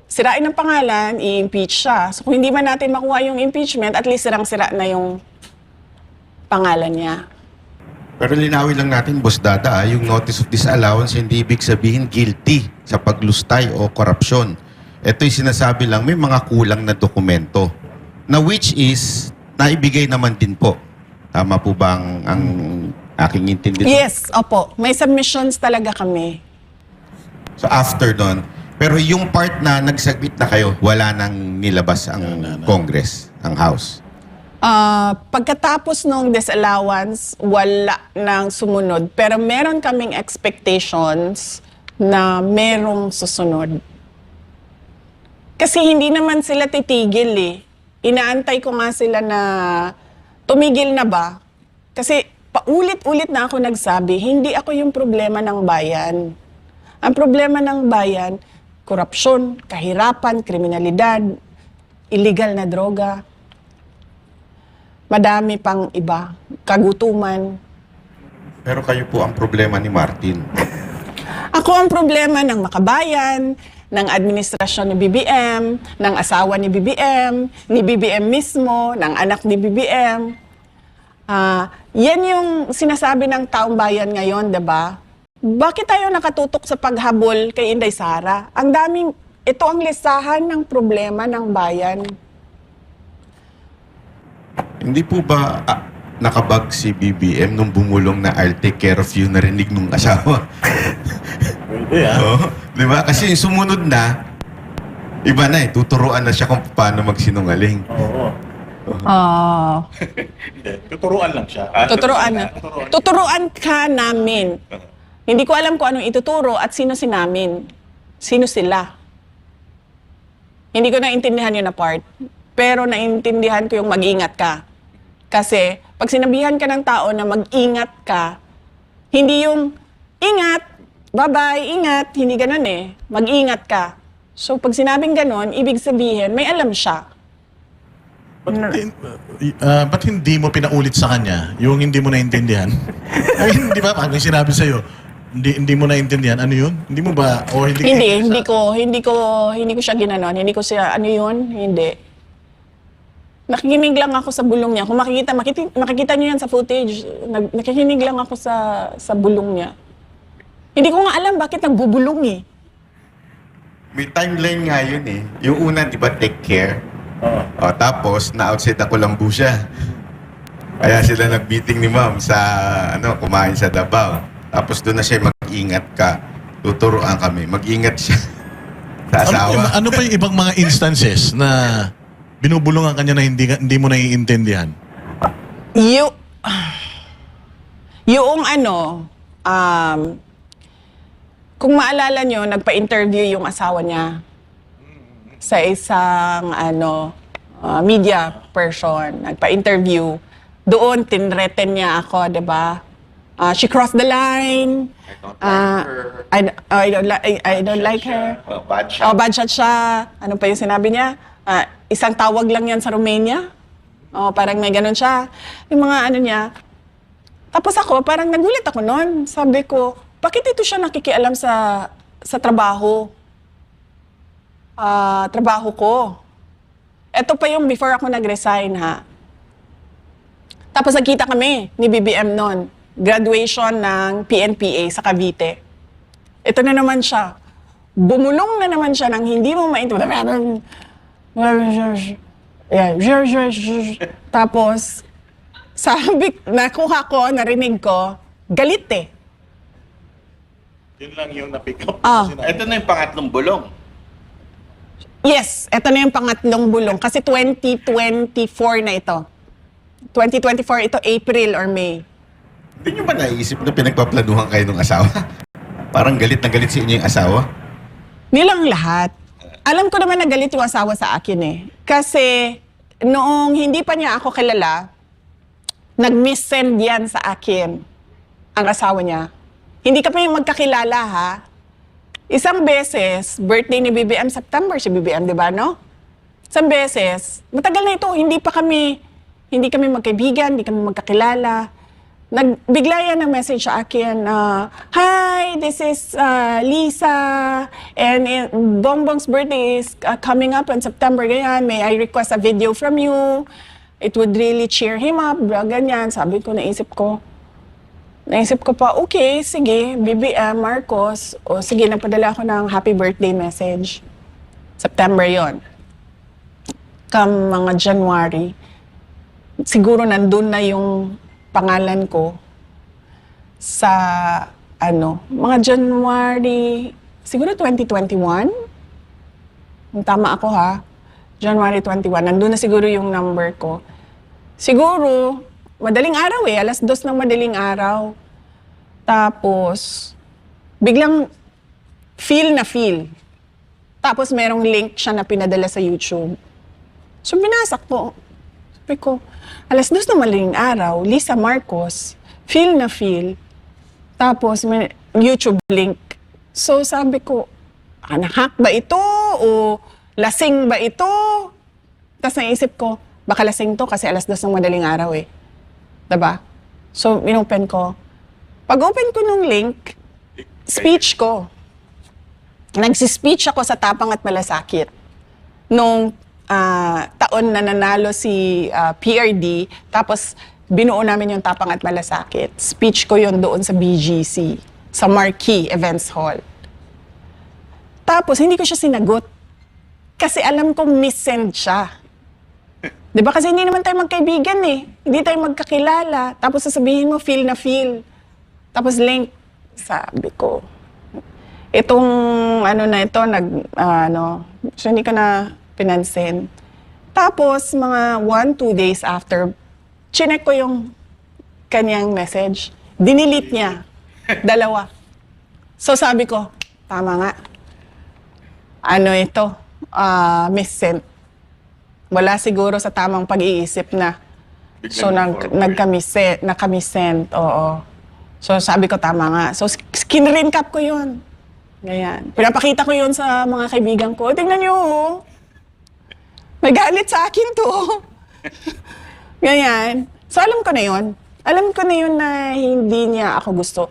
sirain ang pangalan, i-impeach siya. So kung hindi man natin makuha yung impeachment, at least sirang-sira na yung pangalan niya. Pero linawin lang natin, Boss Dada, yung notice of disallowance hindi ibig sabihin guilty sa paglustay o korupsyon. ito'y sinasabi lang, may mga kulang na dokumento na which is naibigay naman din po. Tama po ba ang aking intindi? Yes, opo. May submissions talaga kami. So after doon, pero yung part na nagsubmit na kayo, wala nang nilabas ang Congress, ang House. Pagkatapos nung disallowance, wala nang sumunod. Pero meron kaming expectations na merong susunod. Kasi hindi naman sila titigil eh. Inaantay ko nga sila na tumigil na ba? Kasi paulit-ulit na ako nagsabi, hindi ako yung problema ng bayan. Ang problema ng bayan, korupsyon, kahirapan, kriminalidad, illegal na droga. Madami pang iba, kagutuman. Pero kayo po ang problema ni Martin. Ako ang problema ng makabayan, ng administrasyon ni BBM, ng asawa ni BBM mismo, ng anak ni BBM. Yan yung sinasabi ng taong bayan ngayon, diba? Bakit tayo nakatutok sa paghabol kay Inday Sara? Ito ang listahan ng problema ng bayan. Hindi po ba nakabag si BBM nung bumulong na I'll take care of you, narinig nung asawa? Pwede Di ba? Kasi yung sumunod na, iba na eh, tuturuan na siya kung paano magsinungaling. Oo. Hindi. Tuturuan lang siya. Tuturuan ka namin. Hindi ko alam kung anong ituturo at sino si namin. Sino sila. Hindi ko naintindihan yun na part. Pero naintindihan ko yung mag-ingat ka. Kasi pag sinabihan ka ng tao na mag-ingat ka, hindi yung ingat, bye-bye, ingat, hindi ganun eh. Mag-ingat ka. So pag sinabing ganun, ibig sabihin, may alam siya. Ba't hindi mo pinaulit sa kanya yung hindi mo naintindihan? Ay, hindi ba? Pag may sinabi sa'yo, hindi mo naintindihan, ano yun? Hindi mo ba? O Hindi ko siya ginanon. Hindi ko siya, ano yun? Hindi. Nakikinig lang ako sa bulong niya. Kung makikita niyo yan sa footage, nakikinig lang ako sa bulong niya. Hindi ko nga alam bakit nagbubulong eh. May timeline nga yun eh. Yung una, di ba, take care? O, tapos, na-outside ako lang po siya. Kaya sila nag-meeting ni ma'am sa, kumain sa Davao. Tapos doon na siya, mag-ingat ka. Tuturuan kami. Mag-ingat siya sa asawa. Ano pa yung ibang mga instances na binubulungan kanya na hindi mo naiintindihan? Kung maalala nyo, nagpa-interview yung asawa niya sa isang media person. Nagpa-interview. Doon, tinreten niya ako, di ba? She crossed the line. I don't like her. Bad shot. Bad shot siya. Ano pa yung sinabi niya? Isang tawag lang yan sa Romania. Parang may ganun siya. Yung mga niya. Tapos ako, parang nagulat ako noon. Sabi ko, bakit ito siya nakikialam sa trabaho? Trabaho ko. Ito pa yung before ako nag-resign, ha? Tapos nagkita kami ni BBM noon. Graduation ng PNPA sa Cavite. Ito na naman siya. Bumulong na naman siya ng hindi mo maintindihan. Tapos, nakuha ko, narinig ko, galit eh. Yun lang yung na-pick up. Ito na yung pangatlong bulong. Yes, ito na yung pangatlong bulong. Kasi 2024 na ito. 2024, ito April or May. Hindi nyo ba naisip na pinagpaplanuhan kayo ng asawa? Parang galit na galit sa inyo yung asawa? Nilang lahat. Alam ko naman na galit yung asawa sa akin eh. Kasi noong hindi pa niya ako kilala, nag-miss-send yan sa akin, ang asawa niya. Hindi ka pa yung magkakilala ha. Isang beses, birthday ni BBM, September si BBM, di ba no? Isang beses, matagal na ito, hindi kami magkaibigan, hindi kami magkakilala. Bigla yan ng message sa akin, hi, this is Lisa, and Bongbong's birthday is coming up in September, ganyan, may I request a video from you? It would really cheer him up, ganyan. Sabi ko, naisip ko pa, okay, sige, BBM, Marcos, o sige, nagpadala ako ng happy birthday message. September yon. Mga January, siguro nandun na yung pangalan ko sa mga January, siguro 2021. Kung tama ako ha, January 21, nandun na siguro yung number ko. Siguro, madaling araw alas 2 ng madaling araw. Tapos, biglang feel. Tapos merong link siya na pinadala sa YouTube. So, binasak ko. Sabi ko, alas 2 ng madaling araw, Lisa Marcos, feel. Tapos, may YouTube link. So, sabi ko, hack ba ito? O lasing ba ito? Tapos naisip ko, baka lasing to kasi alas 2 ng madaling araw eh. Diba? So, inopen ko. Pag-open ko nung link, speech ko. Nagsispeech ako sa Tapang at Malasakit. Nung taon na nanalo si PRD, tapos binuo namin yung Tapang at Malasakit. Speech ko yun doon sa BGC, sa Marquee Events Hall. Tapos hindi ko siya sinagot. Kasi alam kong missend siya. Di ba? Kasi hindi naman tayo magkaibigan eh. Hindi tayo magkakilala. Tapos sasabihin mo, feel. Tapos link, sabi ko, itong na ito, so hindi ko na pinansin. Tapos, mga 1-2 days after, chinek ko yung kanyang message. Dinilit niya. 2. So sabi ko, tama nga. Ito? Missent. Wala siguro sa tamang pag-iisip na. So, nakamisent. Oo. So, sabi ko, tama nga. So, skin-recap ko yun. Ganyan. Pinapakita ko yun sa mga kaibigan ko. Tingnan nyo, may galit sa akin to. Ganyan. So, alam ko na yun. Alam ko na yun na hindi niya ako gusto.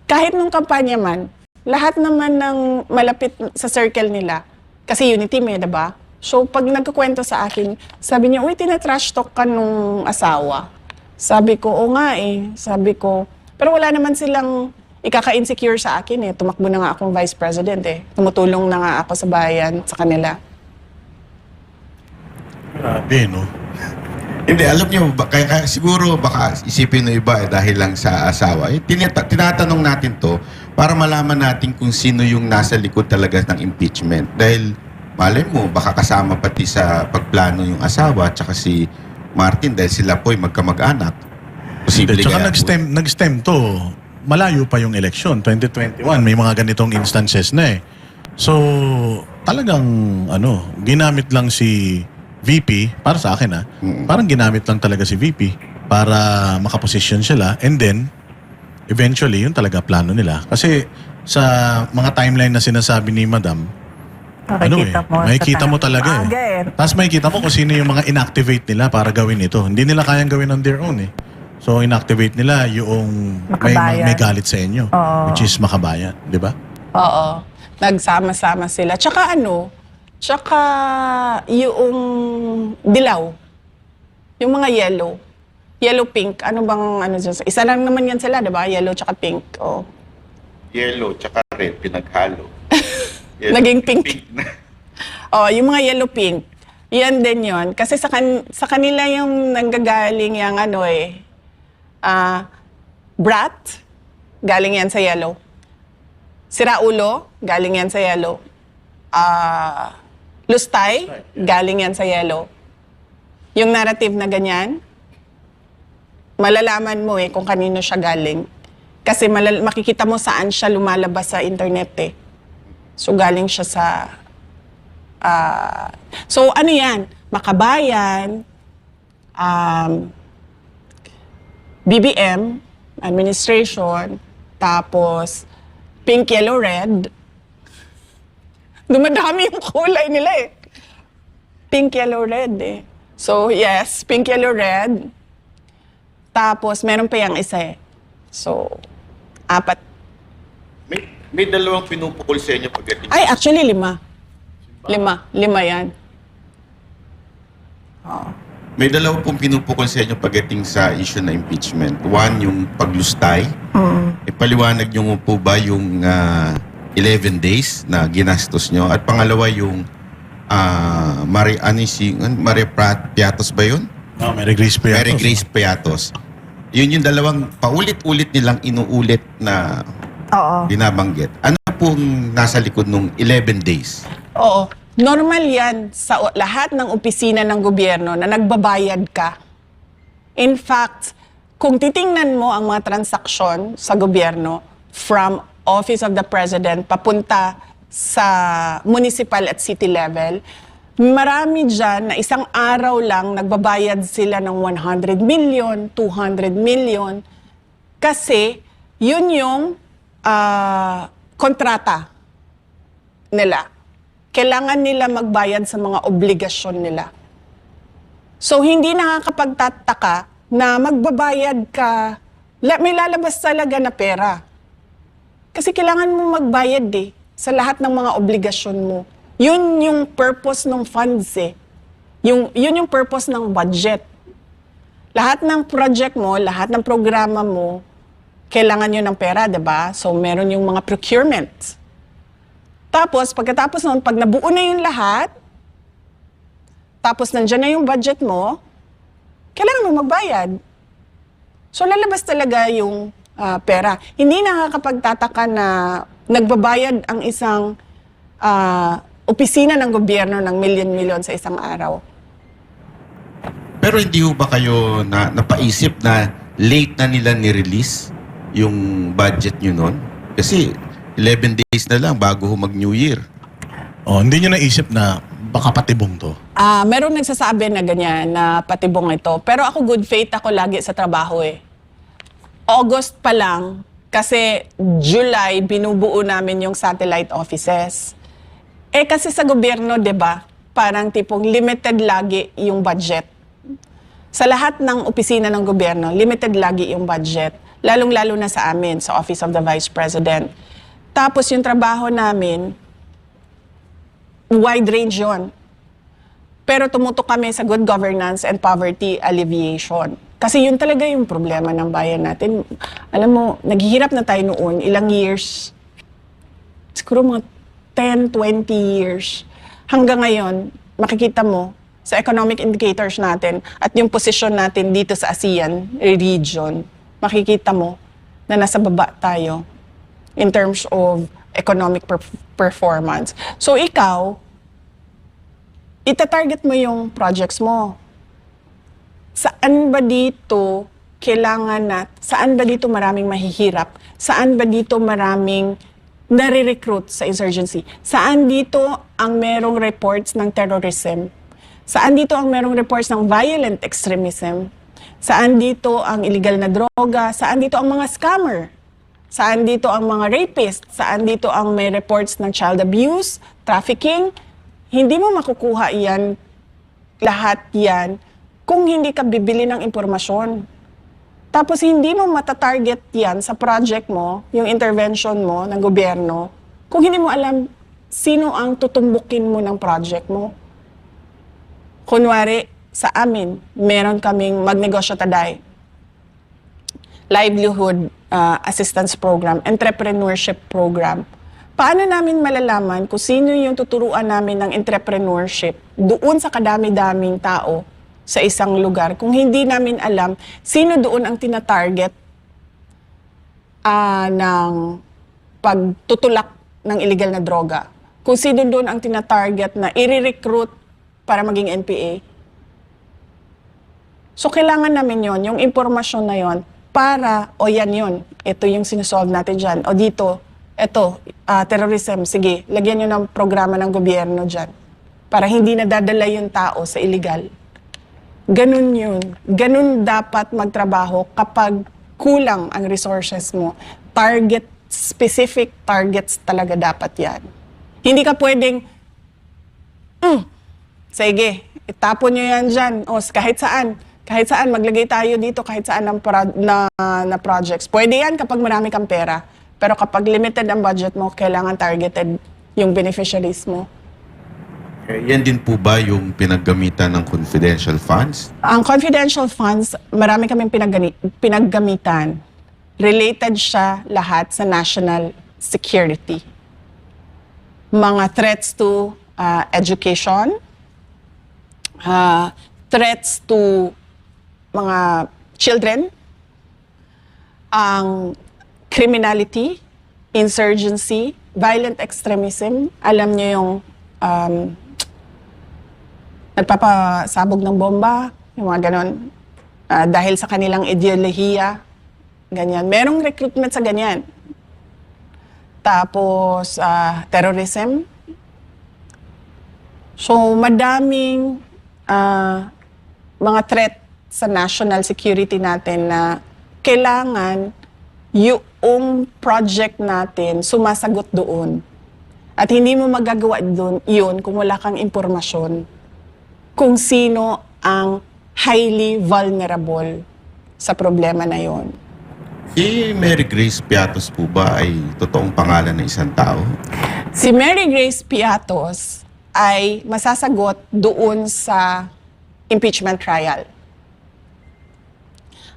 Kahit nung kampanya man, lahat naman ng malapit sa circle nila, kasi unity may, diba? So, pag nagkukwento sa akin, sabi niya, uy, tinatrash talk ka nung asawa. Sabi ko, oo nga eh. Sabi ko, pero wala naman silang ikaka-insecure sa akin eh. Tumakbo na nga akong vice president eh. Tumutulong na nga ako sa bayan, sa kanila. Grabe, no? Hindi, alam niyo, kaya siguro baka isipin ng iba dahil lang sa asawa. Tinatanong natin to para malaman natin kung sino yung nasa likod talaga ng impeachment. Dahil malay mo, baka kasama pati sa pagplano yung asawa at saka si Martin dahil sila po'y magkamag-anak. Posible Tsaka kaya nag-stem to, malayo pa yung election, 2021, may mga ganitong instances na eh. So, talagang, ginamit lang si VP, para sa akin parang ginamit lang talaga si VP para makaposisyon sila and then, eventually, yun talaga plano nila. Kasi sa mga timeline na sinasabi ni Madam, makikita mo talaga Tapos makikita mo kung sino yung mga inactivate nila para gawin ito. Hindi nila kayang gawin on their own eh. So, inactivate nila yung may galit sa inyo. Which is Makabayan. Di ba? Oo. Nagsama-sama sila. Tsaka yung dilaw. Yung mga yellow. Yellow-pink. Ano bang dyan? Isa lang naman yan sila, di ba? Yellow tsaka pink. Oh. Yellow tsaka red, pinaghalo. Naging pink. Yung mga yellow-pink. Yan din yon. Kasi sa kanila yung nanggagaling yung brat, galing yan sa yellow. Siraulo, galing yan sa yellow. Lustay, galing yan sa yellow. Yung narrative na ganyan, malalaman mo kung kanino siya galing. Kasi makikita mo saan siya lumalabas sa internet eh. So galing siya sa... so ano yan? Makabayan, BBM, administration, tapos pink, yellow, red. Dumadami yung kulay nila eh. Pink, yellow, red eh. So yes, pink, yellow, red. Tapos meron pa yung isa eh. So, 4. May dalawang pinupukol sa inyo pagdating. Ay, actually 5. 5 yan. May dalawa pong pinupukol sa inyo pagdating sa issue na impeachment. One, yung paglustay. Ipaliwanag nyo po ba yung 11 days na ginastos nyo? At pangalawa, yung Maria Piatos ba yun? No, Mary Grace Piatos. Mary Grace Piatos. Yun yung dalawang paulit-ulit nilang inuulit na Oo. binabanggit. Ano pong nasa likod nung 11 days? Oo. Normal yan sa lahat ng opisina ng gobyerno na nagbabayad ka. In fact, kung titingnan mo ang mga transaksyon sa gobyerno from Office of the President papunta sa municipal at city level, marami dyan na isang araw lang nagbabayad sila ng 100 million, 200 million kasi yun yung kontrata nila. Kailangan nila magbayad sa mga obligasyon nila. So, hindi nakakapagtataka na magbabayad ka, may lalabas talaga na pera. Kasi kailangan mo magbayad sa lahat ng mga obligasyon mo. Yun yung purpose ng funds yun yung purpose ng budget. Lahat ng project mo, lahat ng programa mo, kailangan yun ng pera, diba? So, meron yung mga procurement. Tapos, pagkatapos nun, pag nabuo na yung lahat, tapos nandyan na yung budget mo, kailangan mo magbayad. So, lalabas talaga yung pera. Hindi nakakapagtataka na nagbabayad ang isang opisina ng gobyerno ng milyon-milyon sa isang araw. Pero hindi ho ba kayo napaisip na late na nila ni-release yung budget nyo nun? Kasi 11 days na lang bago ho mag-New Year. Oh, hindi nyo naisip na baka patibong to. Meron nagsasabi na ganyan, na patibong ito. Pero ako good faith ako lagi sa trabaho August pa lang, kasi July, binubuo namin yung satellite offices. Kasi sa gobyerno, di ba, parang tipong limited lagi yung budget. Sa lahat ng opisina ng gobyerno, limited lagi yung budget. Lalong-lalo na sa amin, sa Office of the Vice President. Tapos yung trabaho namin, wide range yun. Pero tumutok kami sa good governance and poverty alleviation. Kasi yun talaga yung problema ng bayan natin. Alam mo, naghihirap na tayo noon, ilang years, siguro mga 10, 20 years. Hanggang ngayon, makikita mo sa economic indicators natin at yung position natin dito sa ASEAN region, makikita mo na nasa baba tayo in terms of economic performance. So ikaw, itatarget mo yung projects mo. Saan ba dito kailangan saan ba dito maraming mahihirap? Saan ba dito maraming nare-recruit sa insurgency? Saan dito ang merong reports ng terrorism? Saan dito ang merong reports ng violent extremism? Saan dito ang illegal na droga? Saan dito ang mga scammer? Saan dito ang mga rapist? Saan dito ang may reports ng child abuse, trafficking? Hindi mo makukuha yan, lahat yan, kung hindi ka bibili ng impormasyon. Tapos hindi mo matatarget yan sa project mo, yung intervention mo ng gobyerno, kung hindi mo alam sino ang tutumbukin mo ng project mo. Kunwari, sa amin, meron kaming Magnegosyo Taday, livelihood assistance program, entrepreneurship program. Paano namin malalaman kung sino yung tuturuan namin ng entrepreneurship doon sa kadami-daming tao sa isang lugar kung hindi namin alam sino doon ang tinatarget ng pagtutulak ng illegal na droga? Kung sino doon ang tinatarget na i-recruit para maging NPA? So kailangan namin yon, yung impormasyon na yon para, yan yun, ito yung sinusolve natin dyan. O dito, ito, terrorism, sige, lagyan nyo ng programa ng gobyerno dyan para hindi nadadala yung tao sa illegal. Ganun yun. Ganun dapat magtrabaho kapag kulang ang resources mo. Specific targets talaga dapat yan. Hindi ka pwedeng, sige, itapon nyo yan dyan. O kahit saan, maglagay tayo dito kahit saan na projects. Pwede yan kapag marami kang pera. Pero kapag limited ang budget mo, kailangan targeted yung beneficiaries mo. Yan din po ba yung pinaggamitan ng confidential funds? Ang confidential funds, marami kaming pinaggamitan. Related siya lahat sa national security. Mga threats to education, threats to mga children, ang criminality, insurgency, violent extremism. Alam niyo yung nagpapasabog ng bomba, yung mga ganon. Dahil sa kanilang ideolohiya, ganyan. Merong recruitment sa ganyan. Tapos, terrorism. So, madaming mga threat sa national security natin na kailangan yung project natin sumasagot doon. At hindi mo magagawa doon yun kung wala kang impormasyon kung sino ang highly vulnerable sa problema na yon. Si Mary Grace Piatos po ba ay totoong pangalan ng isang tao? Si Mary Grace Piatos ay masasagot doon sa impeachment trial.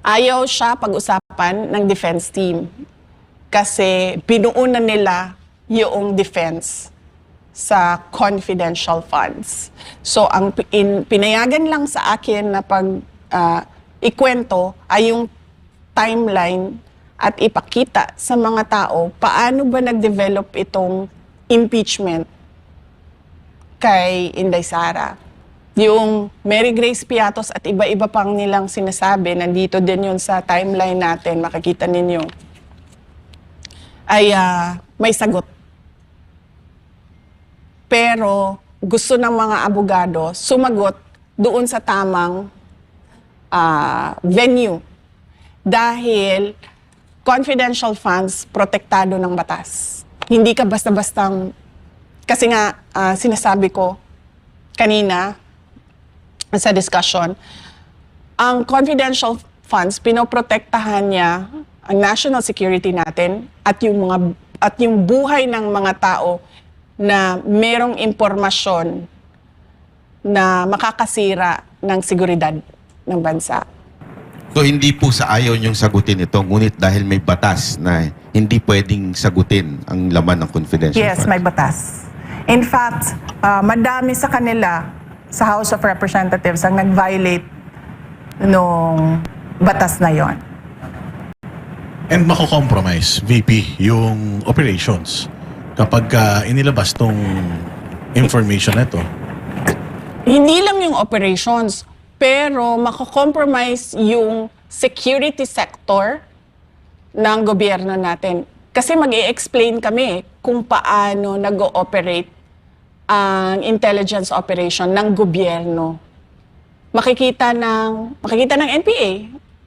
Ayaw siya pag-usapan ng defense team kasi binuunan nila yung defense sa confidential funds. So, ang pinayagan lang sa akin na ikwento ay yung timeline at ipakita sa mga tao paano ba nag-develop itong impeachment kay Inday Sara. Yung Mary Grace Piatos at iba-iba pang nilang sinasabi, nandito din yun sa timeline natin, makikita ninyo, ay may sagot. Pero gusto ng mga abogado sumagot doon sa tamang venue. Dahil confidential funds protektado ng batas. Hindi ka basta-bastang, kasi nga sinasabi ko kanina, sa discussion, ang confidential funds, pinoprotektahan niya ang national security natin at yung buhay ng mga tao na merong impormasyon na makakasira ng seguridad ng bansa. So hindi po sa ayaw niyong sagutin ito, ngunit dahil may batas na hindi pwedeng sagutin ang laman ng confidential Yes, funds. may batas. In fact, madami sa kanila sa House of Representatives ang nag-violate nung batas na yon. And mako-compromise, VP, yung operations kapag inilabas tong information na ito. Hindi lang yung operations, pero mako-compromise yung security sector ng gobyerno natin. Kasi mag-i-explain kami kung paano nag-ooperate ang intelligence operation ng gobyerno. Makikita ng NPA,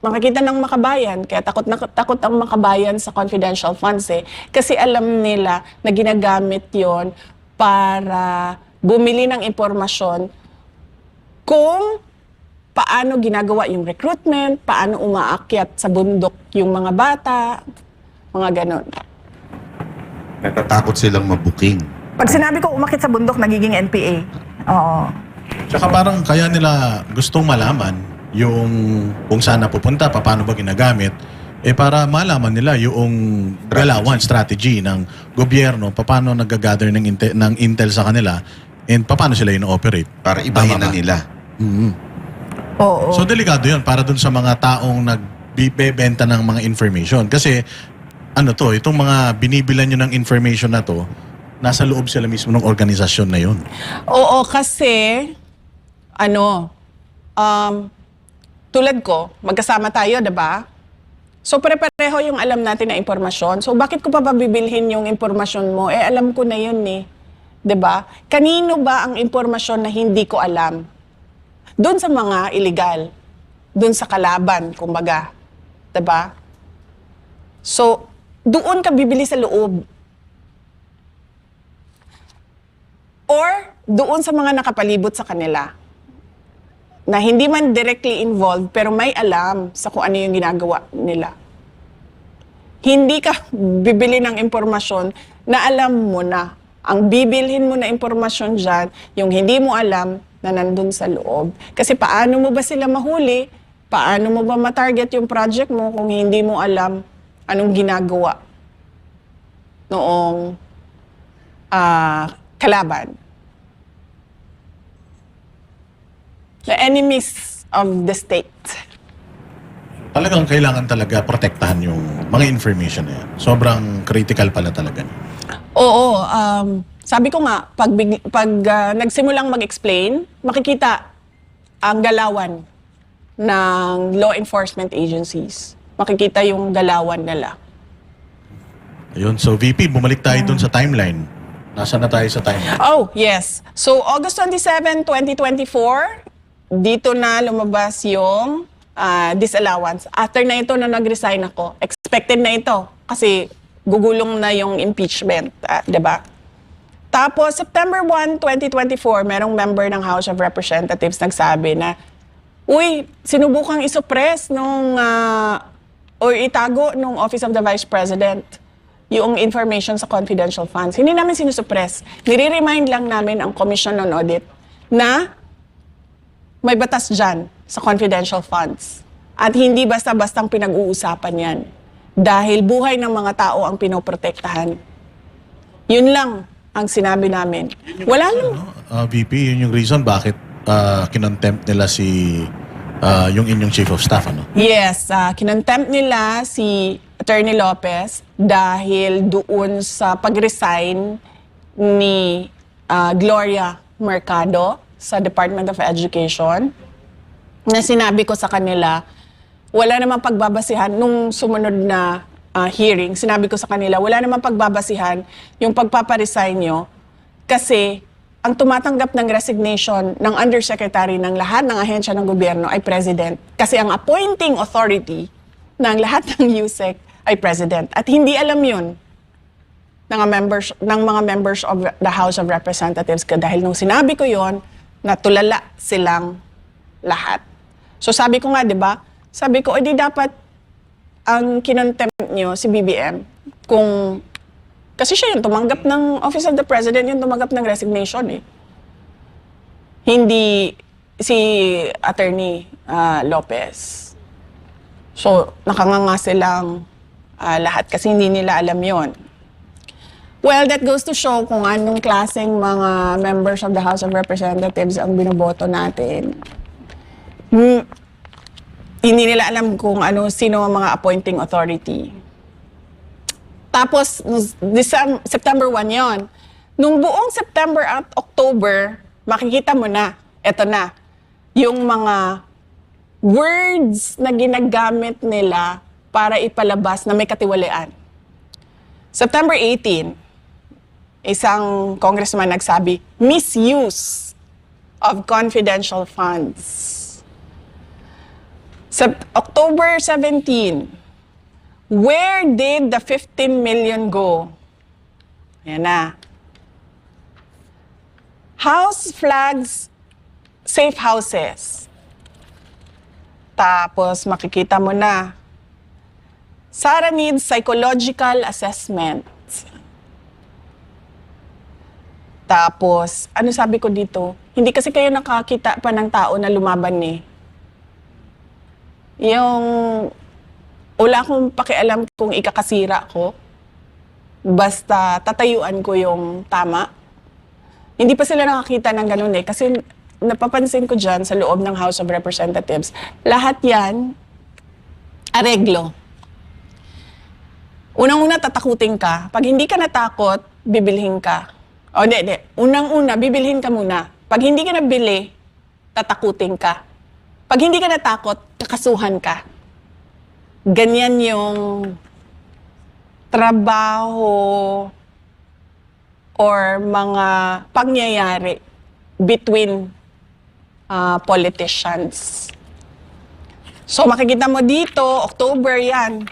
makikita ng makabayan, kaya takot ang makabayan sa confidential funds kasi alam nila na ginagamit yon para bumili ng impormasyon kung paano ginagawa yung recruitment, paano umaakyat sa bundok yung mga bata, mga ganon. Natatakot silang mabuking. Pag sinabi ko umakyat sa bundok, nagiging NPA. Oo. Tsaka parang kaya nila gustong malaman yung kung saan napupunta, paano ba ginagamit, para malaman nila yung galawan, strategy ng gobyerno, paano nag-gather ng intel sa kanila, and paano sila ino-operate. Para ibahin na nila. Oo. So delikado yun para dun sa mga taong nagbibenta ng mga information. Kasi itong mga binibilan nyo ng information na to, nasa loob sila mismo ng organisasyon na yun. Oo, kasi tulad ko, magkasama tayo, 'di ba? So pare-pareho yung alam natin na impormasyon. So bakit ko pa bibilhin yung impormasyon mo? Alam ko na yun 'di ba? Kanino ba ang impormasyon na hindi ko alam? Doon sa mga illegal, doon sa kalaban, kumbaga, 'di ba? So doon ka bibili sa loob. Or doon sa mga nakapalibot sa kanila na hindi man directly involved pero may alam sa kung ano yung ginagawa nila. Hindi ka bibili ng impormasyon na alam mo na. Ang bibilhin mo na impormasyon dyan, yung hindi mo alam na nandun sa loob. Kasi paano mo ba sila mahuli? Paano mo ba matarget yung project mo kung hindi mo alam anong ginagawa noong kalaban. the enemies of the state. Talagang kailangan talaga protektahan yung mga information na yan. Sobrang critical pala talaga. Oo, sabi ko nga, pag nagsimulang mag-explain, makikita ang galawan ng law enforcement agencies. Makikita yung galawan nila. Ayun, so VP, bumalik tayo dun sa timeline. Nasaan na tayo sa timeline? Oh, yes. So, August 27, 2024, dito na lumabas yung disallowance. After na ito na nag-resign ako, expected na ito kasi gugulong na yung impeachment, 'di ba? Tapos, September 1, 2024, merong member ng House of Representatives nagsabi na, uy, sinubukang isuppress or itago nung Office of the Vice President yung information sa confidential funds. Hindi namin sinusuppress. Nire-remind lang namin ang Commission on Audit na may batas dyan sa confidential funds. At hindi basta-bastang pinag-uusapan yan. Dahil buhay ng mga tao ang pinoprotektahan. Yun lang ang sinabi namin. Wala lang. VP, yun yung reason bakit kinontempt nila yung inyong Chief of Staff, ano? Yes, kinontempt nila si Attorney Lopez dahil doon sa pag-resign ni Gloria Mercado sa Department of Education na sinabi ko sa kanila, wala namang pagbabasihan nung sumunod na hearing, sinabi ko sa kanila, wala namang pagbabasihan yung pagpaparesign nyo kasi ang tumatanggap ng resignation ng undersecretary ng lahat ng ahensya ng gobyerno ay president. Kasi ang appointing authority ng lahat ng USEC ay president. At hindi alam yun ng mga members of the House of Representatives. Dahil nung sinabi ko yon, natulala silang lahat. So sabi ko nga, di ba? Sabi ko, di dapat ang kinontempt nyo si BBM kung kasi siya yung tumanggap ng Office of the President, yung tumanggap ng resignation eh. Hindi si Attorney Lopez. So, nakanganga silang lahat kasi hindi nila alam yon. Well, that goes to show kung anong klaseng mga members of the House of Representatives ang binoboto natin. Hindi nila alam kung sino ang mga appointing authority. Tapos, September 1 yon. Nung buong September at October, makikita mo na, eto na, yung mga words na ginagamit nila para ipalabas na may katiwalian. September 18, isang congressman nagsabi, misuse of confidential funds. October 17, where did the 15 million go? Ayan na. House flags, safe houses. Tapos makikita mo na. Sara needs psychological assessment. Tapos, ano sabi ko dito? Hindi kasi kayo nakakita pa ng tao na lumaban eh. Yung wala akong pakialam kung ikakasira ko. Basta tatayuan ko yung tama. Hindi pa sila nakakita ng ganun eh. Kasi napapansin ko dyan sa loob ng House of Representatives, lahat yan, areglo. Unang-una, tatakutin ka. Pag hindi ka natakot, bibilhin ka. O, hindi. Unang-una, bibilhin ka muna. Pag hindi ka nabili, tatakutin ka. Pag hindi ka natakot, kakasuhan ka. Ganyan yung trabaho or mga pangyayari between politicians. So makikita mo dito, October yan.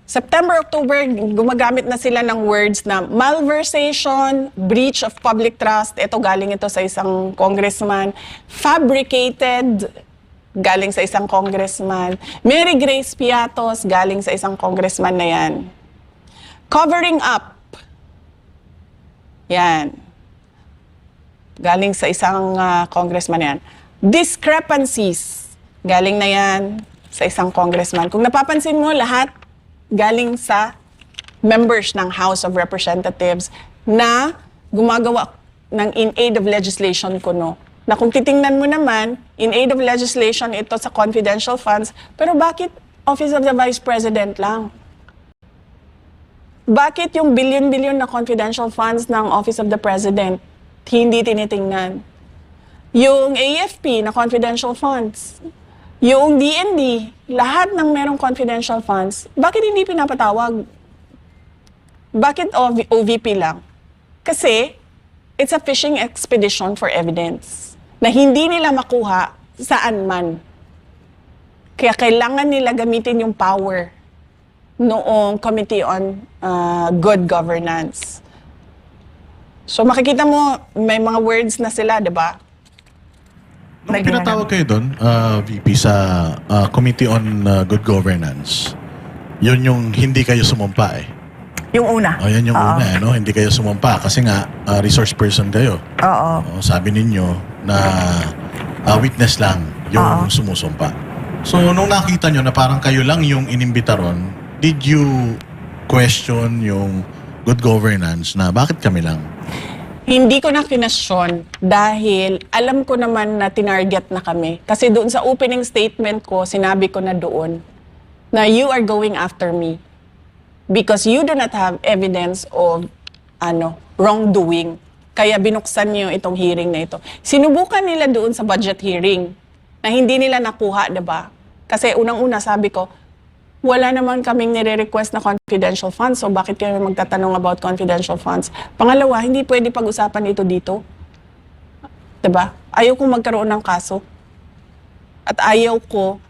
September, October, gumagamit na sila ng words na malversation, breach of public trust. Ito galing ito sa isang congressman. Fabricated, galing sa isang congressman. Mary Grace Piatos, galing sa isang congressman na yan. Covering up. Yan. Galing sa isang congressman yan. Discrepancies. Galing na yan sa isang congressman. Kung napapansin mo, lahat galing sa members ng House of Representatives na gumagawa ng in aid of legislation kuno. Na kung titingnan mo naman, in aid of legislation ito sa confidential funds, pero bakit Office of the Vice President lang? Bakit yung billion-billion na confidential funds ng Office of the President hindi tinitingnan? Yung AFP na confidential funds, yung DND, lahat ng merong confidential funds, bakit hindi pinapatawag? Bakit OVP lang? Kasi it's a fishing expedition for evidence na hindi nila makuha saan man. Kaya kailangan nila gamitin yung power noong Committee on Good Governance. So makikita mo, may mga words na sila, di ba? Nung pinatawag kayo doon, VP, sa Committee on Good Governance, yun yung hindi kayo sumumpa eh. Yung una. O, yan yung una, no? Hindi kayo sumumpa kasi nga resource person kayo. Oo. O, sabi ninyo na witness lang yung sumusumpa. So, nung nakita nyo na parang kayo lang yung inimbita ron, did you question yung good governance na bakit kami lang? Hindi ko na kinasyon dahil alam ko naman na tinarget na kami. Kasi doon sa opening statement ko, sinabi ko na doon na you are going after me because you do not have evidence of wrongdoing. Kaya binuksan niyo itong hearing na ito. Sinubukan nila doon sa budget hearing na hindi nila nakuha, diba? Kasi unang-una sabi ko, wala naman kaming nire-request na confidential funds, so bakit kami magtatanong about confidential funds? Pangalawa, hindi pwede pag-usapan ito dito. Diba? Ayaw kong magkaroon ng kaso. At ayaw ko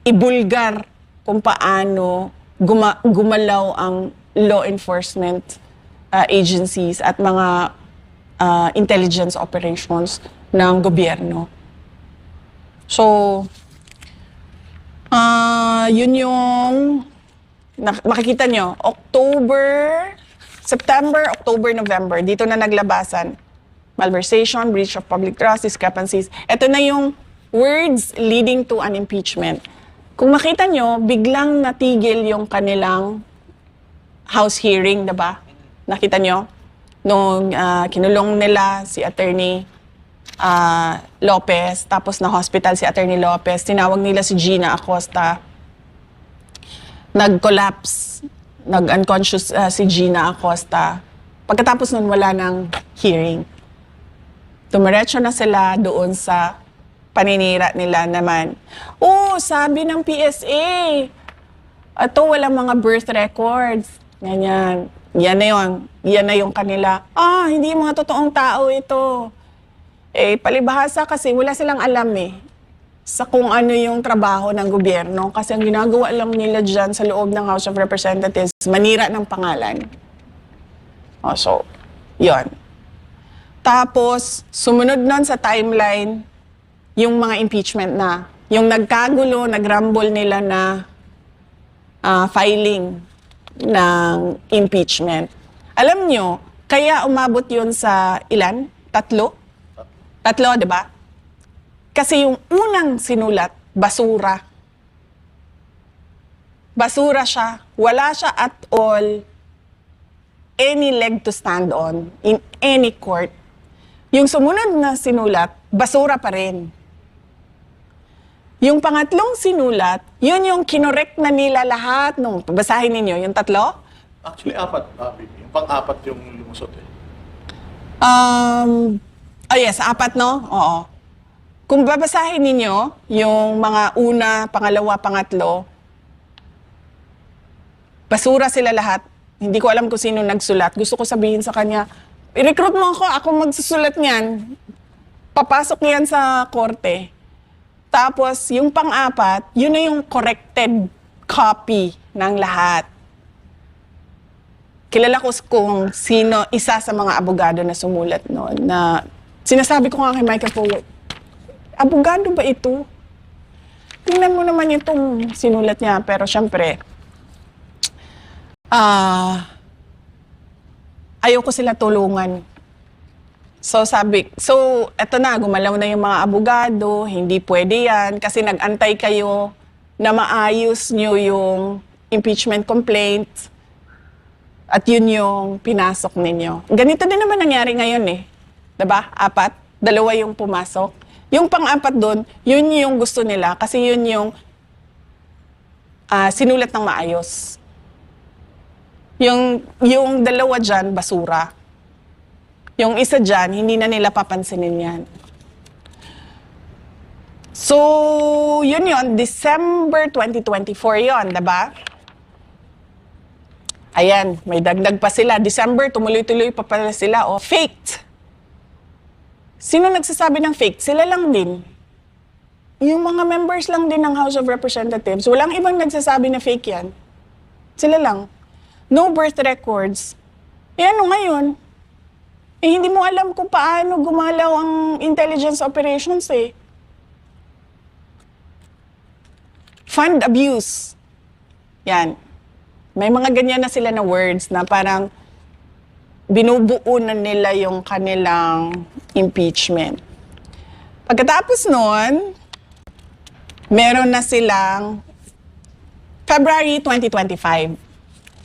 ibulgar kung paano gumalaw ang law enforcement agencies at mga intelligence operations ng gobyerno. So, yun yung makikita nyo, September, October, November, dito na naglabasan. Malversation, breach of public trust, discrepancies. Ito na yung words leading to an impeachment. Kung makita nyo, biglang natigil yung kanilang House hearing, diba? Nakita nyo? Nung kinulong nila si Attorney Lopez, tapos na hospital si Attorney Lopez, tinawag nila si Gina Acosta. Nag-collapse, nag-unconscious si Gina Acosta. Pagkatapos nun, wala ng hearing. Dumiretso na sila doon sa paninira nila naman. Sabi ng PSA, ito walang mga birth records. Ganyan. Yan na yung kanila. Hindi mga totoong tao ito. Palibhasa kasi wala silang alam sa kung ano yung trabaho ng gobyerno. Kasi ang ginagawa lang nila dyan sa loob ng House of Representatives, manira ng pangalan. So, yon. Tapos, sumunod nun sa timeline, yung mga impeachment na. Yung nagkagulo, nagrumble nila na filing ng impeachment. Alam nyo, kaya umabot yun sa ilan? 3? 3, di ba? Kasi yung unang sinulat, basura. Basura siya. Wala siya at all any leg to stand on in any court. Yung sumunod na sinulat, basura pa rin. Yung pangatlong sinulat, yun yung kinorek na nila lahat nung basahin ninyo, yung 3. Actually, 4. Yung pang-4 yung lumusot eh. Yes, 4, no? Oo. Kung babasahin ninyo, yung mga una, pangalawa, pangatlo, basura sila lahat. Hindi ko alam kung sino nagsulat. Gusto ko sabihin sa kanya, i-recruit mo ako magsusulat niyan. Papasok niyan sa korte. Tapos, yung pang-4, yun na yung corrected copy ng lahat. Kilala ko kung sino, isa sa mga abogado na sumulat noon, na sinasabi ko nga kay Michael Powell, abogado ba ito? Tingnan mo naman itong sinulat niya, pero syempre, ayoko sila tulungan. So eto na, gumalaw na yung mga abogado, hindi pwede yan, kasi nag-antay kayo na maayos nyo yung impeachment complaint at yun yung pinasok ninyo. Ganito din naman nangyari ngayon eh. Diba? 4, 2 yung pumasok. Yung pang-apat doon, yun yung gusto nila kasi yun yung sinulat ng maayos. Yung dalawa dyan, basura. Yung isa dyan, hindi na nila papansinin yan. So, yun December 2024 yun, diba? Ayan, may dagdag pa sila. December, tumuloy-tuloy pa pala sila. O, faked. Sino nagsasabi ng fake? Sila lang din. Yung mga members lang din ng House of Representatives. Walang ibang nagsasabi na fake yan. Sila lang. No birth records. Eh ano ngayon? Eh hindi mo alam kung paano gumalaw ang intelligence operations eh. Fund abuse. Yan. May mga ganyan na sila na words na parang binubuo na nila yung kanilang impeachment. Pagkatapos nun, meron na silang February 2025.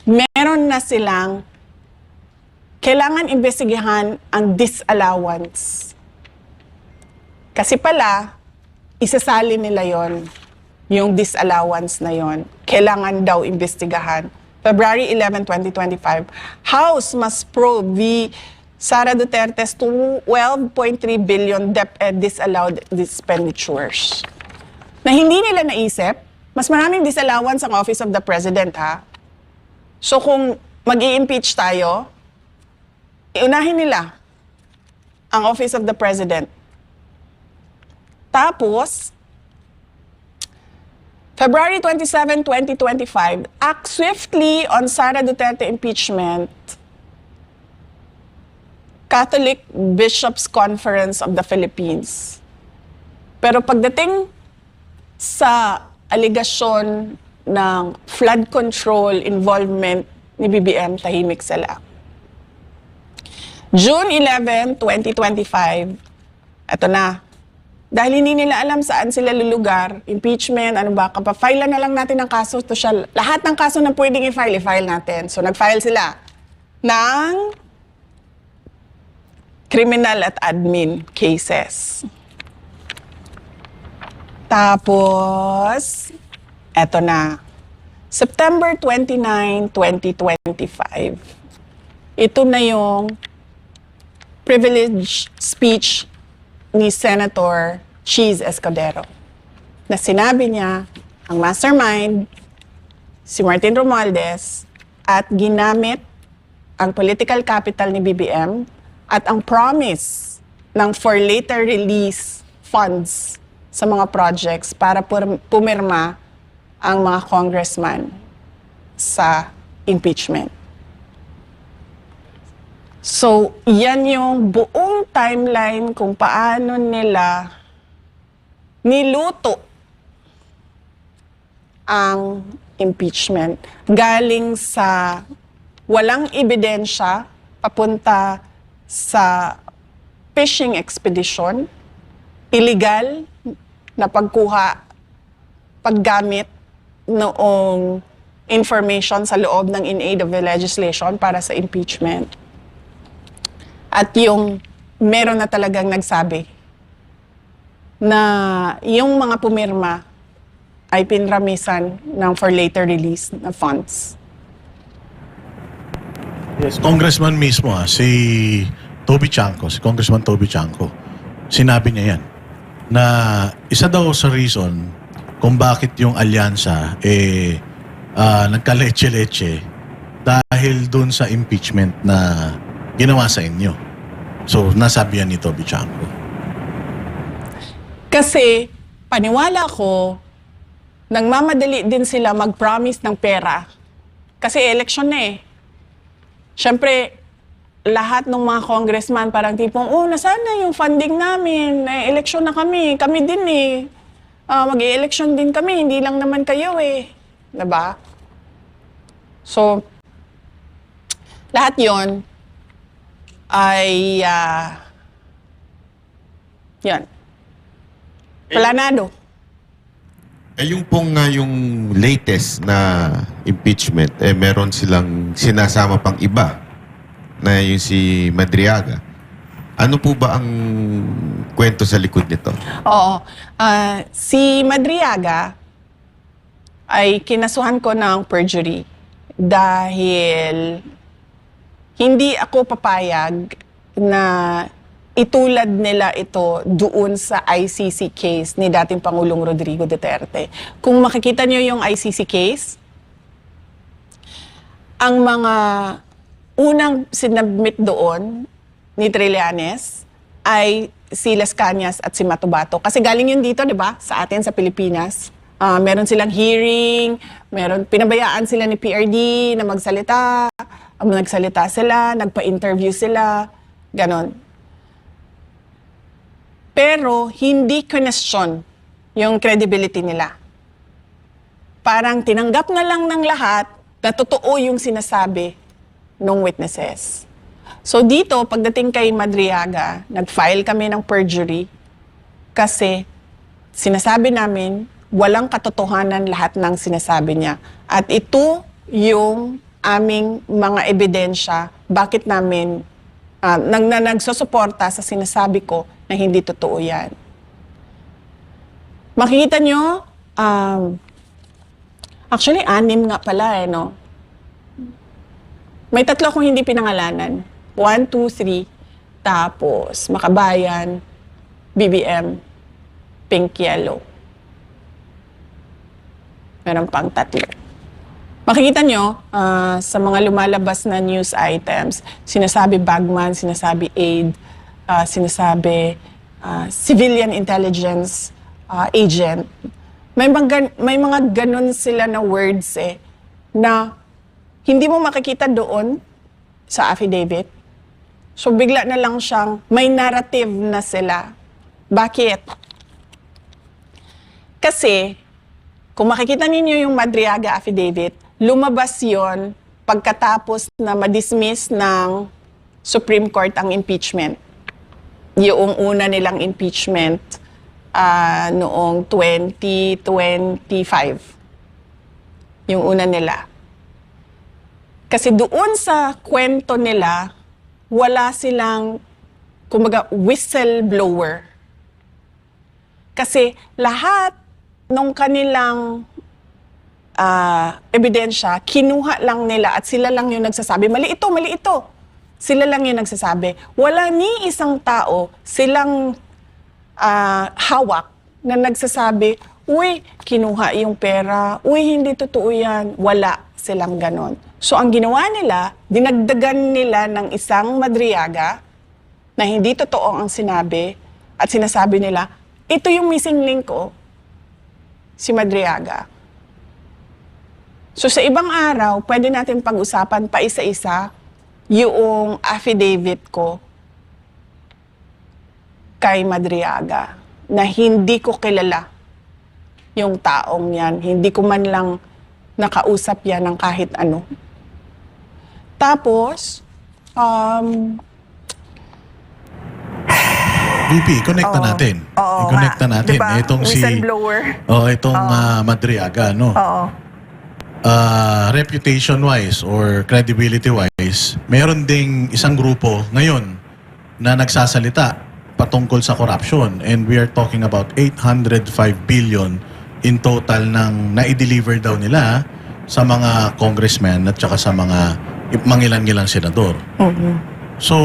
Meron na silang kailangan imbestigahan ang disallowance. Kasi pala, isasali nila yon yung disallowance na yon. Kailangan daw imbestigahan. February 11, 2025, House must probe the Sara Duterte's 12.3 billion disallowed expenditures. Na hindi nila naisip, mas maraming disallowance ang Office of the President, ha? So kung mag-i-impeach tayo, iunahin nila ang Office of the President. Tapos, February 27, 2025, act swiftly on Sara Duterte impeachment. Catholic Bishops' Conference of the Philippines. Pero pagdating sa aligasyon ng flood control involvement ni BBM, tahimik sila. June 11, 2025, eto na. Dahil hindi nila alam saan sila lulugar, impeachment, ano ba, kapafile na lang natin ang kaso. To siya, lahat ng kaso na pwedeng i-file natin. So nag-file sila ng criminal at admin cases. Tapos, eto na. September 29, 2025. Ito na yung privileged speech ni Senator Cheese Escudero na sinabi niya ang mastermind, si Martin Romualdez, at ginamit ang political capital ni BBM at ang promise ng for later release funds sa mga projects para pumirma ang mga congressman sa impeachment. So, yan yung buong timeline kung paano nila niluto ang impeachment. Galing sa walang ebidensya papunta sa fishing expedition, illegal na paggamit noong information sa loob ng in aid of the legislation para sa impeachment. At yung meron na talagang nagsabi na yung mga pumirma ay pinramisan ng for later release na funds. Yes, Congressman mismo, si Toby Chanco, si Congressman Toby Chanco, sinabi niya yan na isa daw sa reason kung bakit yung alyansa nagka-leche-leche dahil dun sa impeachment na ginawa sa inyo. So, nasabi yan ni Toby Chanco. Kasi, paniwala ko, nagmamadali din sila mag-promise ng pera. Kasi election na eh. Siyempre, lahat ng mga congressman parang tipong, nasaan na yung funding namin? Election na kami. Kami din eh. Mag-i-election din kami. Hindi lang naman kayo eh. Diba? So, lahat yon ay yan. Planado. Yung pong yung latest na impeachment, meron silang sinasama pang iba na yung si Madriaga. Ano po ba ang kwento sa likod nito? Oo. Si Madriaga ay kinasuhan ko ng perjury dahil hindi ako papayag na itulad nila ito doon sa ICC case ni dating Pangulong Rodrigo Duterte. Kung makikita niyo yung ICC case, ang mga unang sinubmit doon ni Trillanes ay si Las Cañas at si Matubato. Kasi galing yun dito, di ba? Sa atin, sa Pilipinas. Meron silang hearing, pinabayaan sila ni PRD na magsalita. Nagsalita sila, nagpa-interview sila, ganon. Pero hindi question yung credibility nila. Parang tinanggap na lang ng lahat na totoo yung sinasabi ng witnesses. So dito, pagdating kay Madriaga, nag-file kami ng perjury kasi sinasabi namin walang katotohanan lahat ng sinasabi niya. At ito yung aming mga ebidensya bakit namin nagsusuporta sa sinasabi ko na hindi totoo yan. Makikita nyo, actually 6 nga pala no? May 3 akong hindi pinangalanan. 1, 2, 3, tapos Makabayan, BBM, Pink Yellow. Meron pang 3. Makikita nyo, sa mga lumalabas na news items, sinasabi bagman, sinasabi aid, sinasabi civilian intelligence agent. May mga ganun sila na words na hindi mo makikita doon sa affidavit. So bigla na lang siyang may narrative na sila. Bakit? Kasi kung makikita ninyo yung Madriaga affidavit, lumabas yon pagkatapos na ma-dismiss ng Supreme Court ang impeachment. Yung una nilang impeachment noong 2025. Yung una nila. Kasi doon sa kwento nila, wala silang, kumbaga, whistleblower. Kasi lahat nung kanilang ebidensya, kinuha lang nila at sila lang yung nagsasabi, mali ito, mali ito. Sila lang yung nagsasabi. Wala ni isang tao silang hawak na nagsasabi, uy, kinuha yung pera, uy, hindi totoo yan. Wala silang ganon. So ang ginawa nila, dinagdagan nila ng isang Madriaga na hindi totoo ang sinabi at sinasabi nila, ito yung missing link ko, si Madriaga. So sa ibang araw, pwede natin pag-usapan pa isa-isa yung affidavit ko kay Madriaga na hindi ko kilala yung taong yan. Hindi ko man lang nakausap yan ng kahit ano. Tapos, VP, connect na natin. I-connect na natin. Diba? Itong Whistleblower. itong Madriaga, no? Oo. Reputation-wise or credibility-wise, meron ding isang grupo ngayon na nagsasalita patungkol sa corruption. And we are talking about 805 billion in total ng na-deliver daw nila sa mga congressmen at saka sa mga mangilan-ngilang senador. So,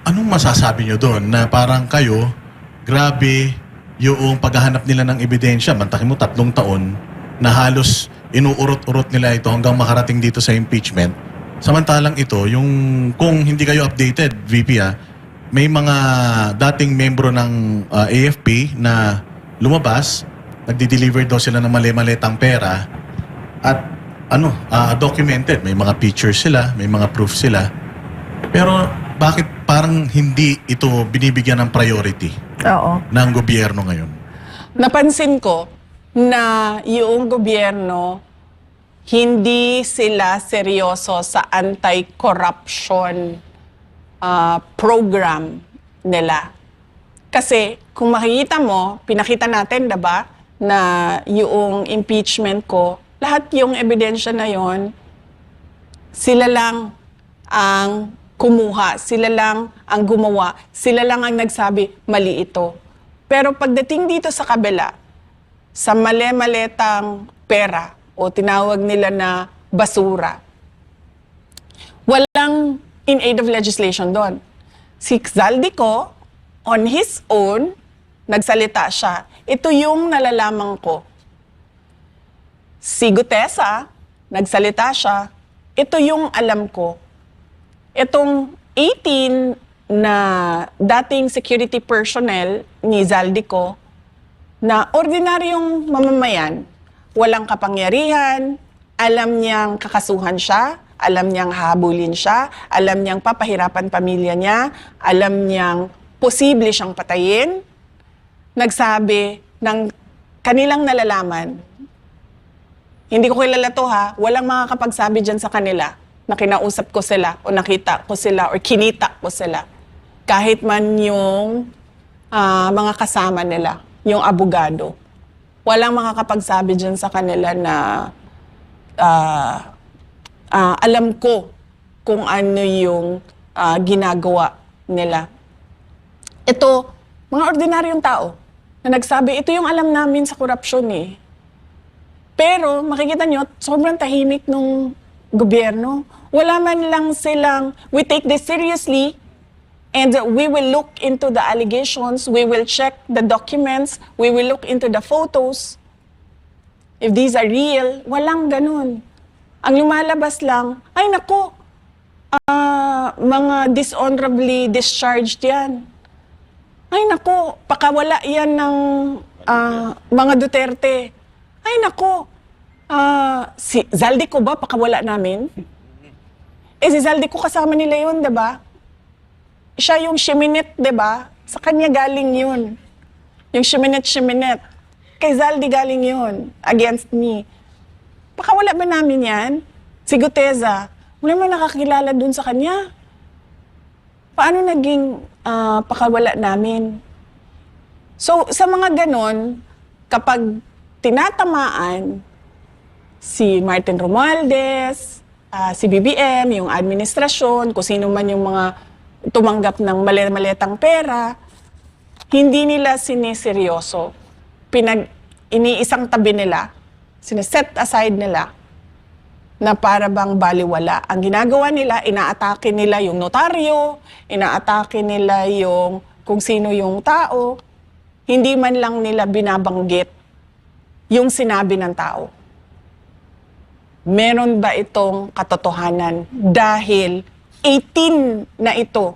anong masasabi nyo doon na parang kayo, grabe yung paghahanap nila ng ebidensya, mantakin mo 3 taon na halos inuurot-urot nila ito hanggang makarating dito sa impeachment. Samantalang ito, yung kung hindi kayo updated, VP may mga dating membro ng AFP na lumabas, nagdi-deliver daw sila ng mali-malitang pera at documented. May mga pictures sila, may mga proof sila. Pero bakit parang hindi ito binibigyan ng priority ng gobyerno ngayon? Napansin ko na yung gobyerno hindi sila seryoso sa anti-corruption program nila. Kasi kung makikita mo, pinakita natin, diba, na yung impeachment ko, lahat yung ebidensya na yon, sila lang ang kumuha, sila lang ang gumawa, sila lang ang nagsabi, mali ito. Pero pagdating dito sa kabila, sa mali-maletang pera o tinawag nila na basura, walang in aid of legislation doon. Si Zaldico, on his own, nagsalita siya. Ito yung nalalaman ko. Si Gutesa, nagsalita siya. Ito yung alam ko. Itong 18 na dating security personnel ni Zaldico na ordinaryong mamamayan, walang kapangyarihan, alam niyang kakasuhan siya, alam niyang habulin siya, alam niyang papahirapan pamilya niya, alam niyang posible siyang patayin, nagsabi ng kanilang nalalaman. Hindi ko kilala to ha, walang makakapagsabi dyan sa kanila na kinausap ko sila o nakita ko sila o kinita ko sila. Kahit man yung mga kasama nila, yung abogado. Walang makakapagsabi dyan sa kanila na alam ko kung ano yung ginagawa nila. Ito, mga ordinaryong tao na nagsabi, ito yung alam namin sa korupsyon eh. Pero makikita nyo, sobrang tahimik nung gobyerno. Wala man lang silang, we take this seriously and we will look into the allegations, we will check the documents, we will look into the photos. If these are real, walang ganun. Ang lumalabas lang, ay nako, mga dishonorably discharged yan. Ay nako, pakawala yan ng mga Duterte. Ay nako, si Zaldico ba pakawala namin? Si Zaldico kasama nila yun, diba? Siya yung Shiminet, diba? Sa kanya galing yun. Yung Shiminet. Kay Zaldi galing yun, against me. Pakawala ba namin yan? Si Guteza, wala man nakakilala dun sa kanya. Paano naging pakawala namin? So, sa mga ganon, kapag tinatamaan si Martin Romualdez, si BBM, yung administrasyon, kung sino man yung mga tumanggap ng maletang pera, hindi nila siniseryoso. Iniisang tabi nila, sineset aside nila na para bang baliwala. Ang ginagawa nila, inaatake nila yung notaryo, inaatake nila yung kung sino yung tao, hindi man lang nila binabanggit yung sinabi ng tao. Meron ba itong katotohanan? Dahil 18 na ito,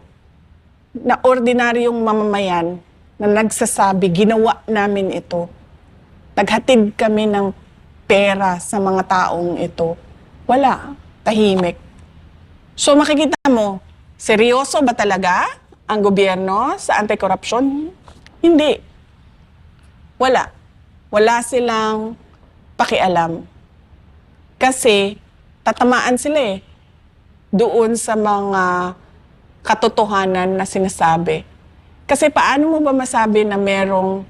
na ordinaryong mamamayan na nagsasabi, ginawa namin ito. Naghatid kami ng pera sa mga taong ito. Wala. Tahimik. So makikita mo, seryoso ba talaga ang gobyerno sa anti-corruption? Hindi. Wala. Wala silang pakialam. Kasi tatamaan sila doon sa mga katotohanan na sinasabi. Kasi paano mo ba masabi na merong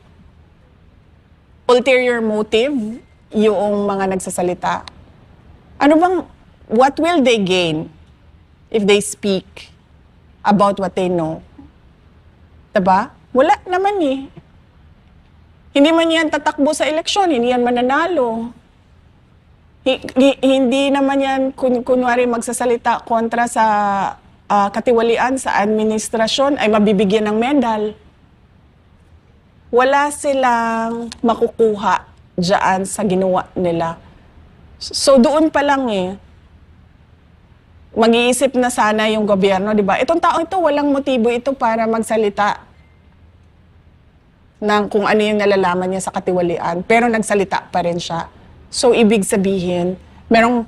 ulterior motive yung mga nagsasalita? Ano bang, what will they gain if they speak about what they know? Diba? Wala naman eh. Hindi man yan tatakbo sa eleksyon, hindi yan mananalo. Hindi naman yan kunwari magsasalita kontra sa katiwalian sa administrasyon ay mabibigyan ng medal. Wala silang makukuha dyan sa ginawa nila. So doon pa lang mag-iisip na sana yung gobyerno, di ba? Itong tao ito, walang motibo ito para magsalita ng kung ano yung nalalaman niya sa katiwalian. Pero nagsalita pa rin siya. So, ibig sabihin, merong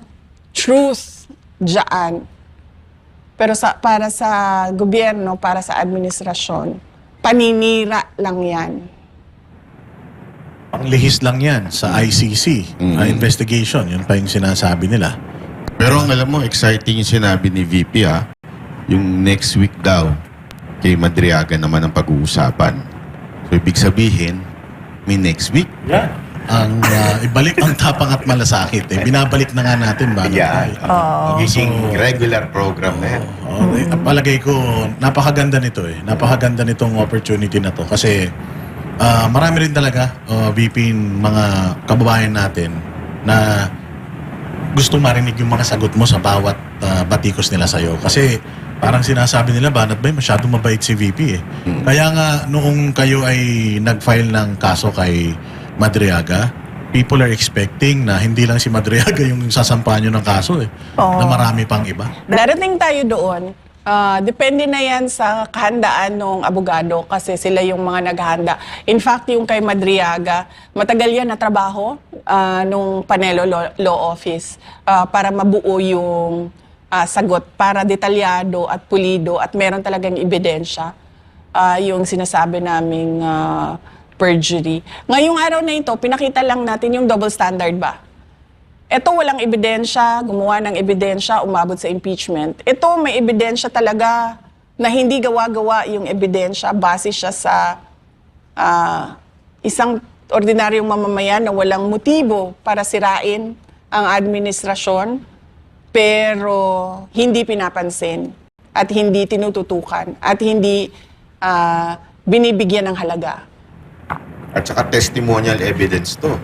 truth dyan. Pero para sa gobyerno, para sa administrasyon, paninira lang yan. Panglihis lang yan sa ICC investigation. Yun pa yung sinasabi nila. Pero ang alam mo, exciting yung sinabi ni VP yung next week daw, kay Madriaga naman ang pag-uusapan. So, ibig sabihin, may next week. Yeah. Ang ibalik ang tapang at malasakit. Binabalik na nga natin ba? Magiging regular program na yan. Palagay ko, napakaganda nito eh. Napakaganda nitong opportunity na to. Kasi marami rin talaga, VP, mga kababayan natin na gusto marinig yung mga sagot mo sa bawat batikos nila sa'yo. Kasi parang sinasabi nila, Banat Bay, masyadong mabait si VP eh. Kaya nga, noong kayo ay nag-file ng kaso kay Madriaga, people are expecting na hindi lang si Madriaga yung sasampahan nyo ng kaso eh. Na marami pang iba. Darating tayo doon. Depende na yan sa kahandaan ng abogado kasi sila yung mga naghahanda. In fact, yung kay Madriaga, matagal yan na trabaho nung Panelo Law Office para mabuo yung sagot para detalyado at pulido at meron talagang ebidensya yung sinasabi naming perjury. Ngayong araw na ito, pinakita lang natin yung double standard ba? Ito walang ebidensya, gumawa ng ebidensya, umabot sa impeachment. Ito may ebidensya talaga na hindi gawa-gawa yung ebidensya, base siya sa isang ordinaryong mamamayan na walang motibo para sirain ang administrasyon, pero hindi pinapansin at hindi tinututukan at hindi binibigyan ng halaga. At saka testimonial evidence to.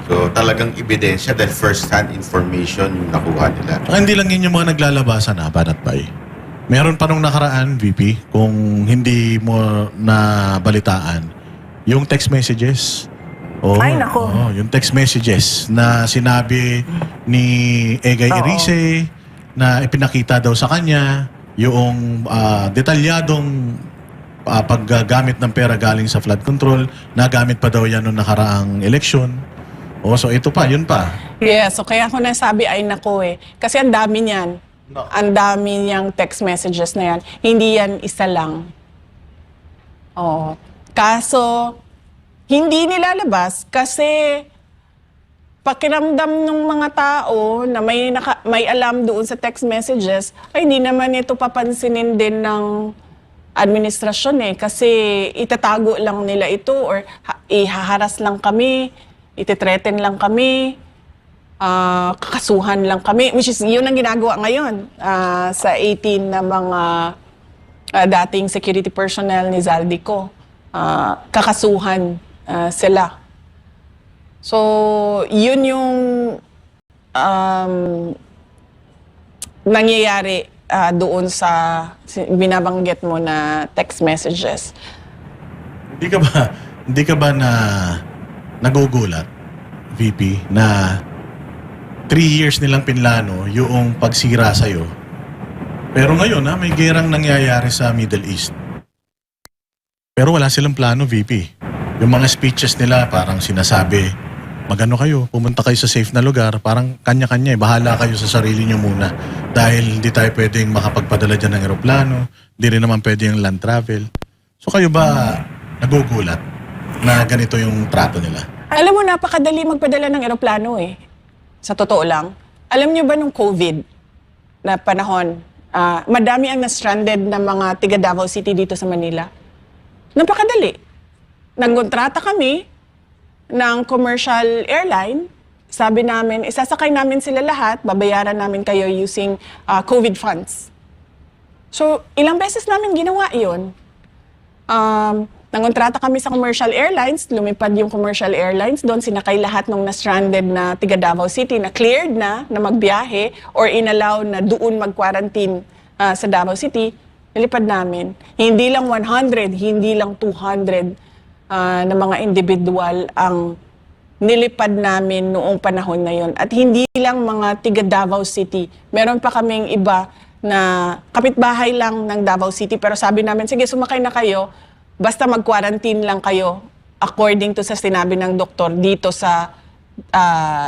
So talagang ebidensya dahil first-hand information yung nakuha nila. Hindi lang yun yung mga naglalabasan Banat Bay. Meron pa nung nakaraan, VP, kung hindi mo nabalitaan, yung text messages. Ay, nako. Yung text messages na sinabi ni Egay Erice na ipinakita daw sa kanya yung detalyadong paggamit ng pera galing sa flood control, nagamit pa daw yan noong nakaraang eleksyon. So ito pa, yun pa. Yes, so kaya ako nasabi ay nako eh. Kasi ang dami niyan. No. Ang dami niyang text messages na yan. Hindi yan isa lang. Oo. Kaso, hindi nilalabas kasi pakiramdam ng mga tao na may alam doon sa text messages, ay hindi naman ito papansinin din ng administrasyon eh. Kasi itatago lang nila ito or ihaharas lang kami, ititreten lang kami, kakasuhan lang kami. Which is, yun ang ginagawa ngayon sa 18 na mga dating security personnel ni Zaldico. Kakasuhan sila. So, yun yung nangyayari doon sa binabanggit mo na text messages. Hindi ka ba na nagugulat, VP, na 3 years nilang pinlano yung pagsira sa'yo? Pero ngayon, may gerang nangyayari sa Middle East. Pero wala silang plano, VP. Yung mga speeches nila parang sinasabi, magano kayo, pumunta kayo sa safe na lugar, parang kanya-kanya, bahala kayo sa sarili nyo muna. Dahil hindi tayo pwedeng makapagpadala dyan ng eroplano, hindi rin naman pwede yung land travel. So kayo ba nagugulat na ganito yung trato nila? Alam mo, napakadali magpadala ng eroplano eh. Sa totoo lang. Alam nyo ba nung COVID na panahon, madami ang na-stranded na mga tiga Davao City dito sa Manila? Napakadali. Nagkontrata kami ng commercial airline. Sabi namin, isasakay namin sila lahat, babayaran namin kayo using COVID funds. So, ilang beses namin ginawa yun. Nangontrata kami sa commercial airlines, lumipad yung commercial airlines, doon sinakay lahat ng na-stranded na tiga Davao City na cleared na magbiyahe or inallow na doon mag-quarantine sa Davao City, nilipad namin. Hindi lang 100, hindi lang 200 na mga individual ang nilipad namin noong panahon na yon. At hindi lang mga tiga Davao City. Meron pa kaming iba na kapitbahay lang ng Davao City pero sabi namin, sige sumakay na kayo, basta mag-quarantine lang kayo according to sa sinabi ng doktor dito sa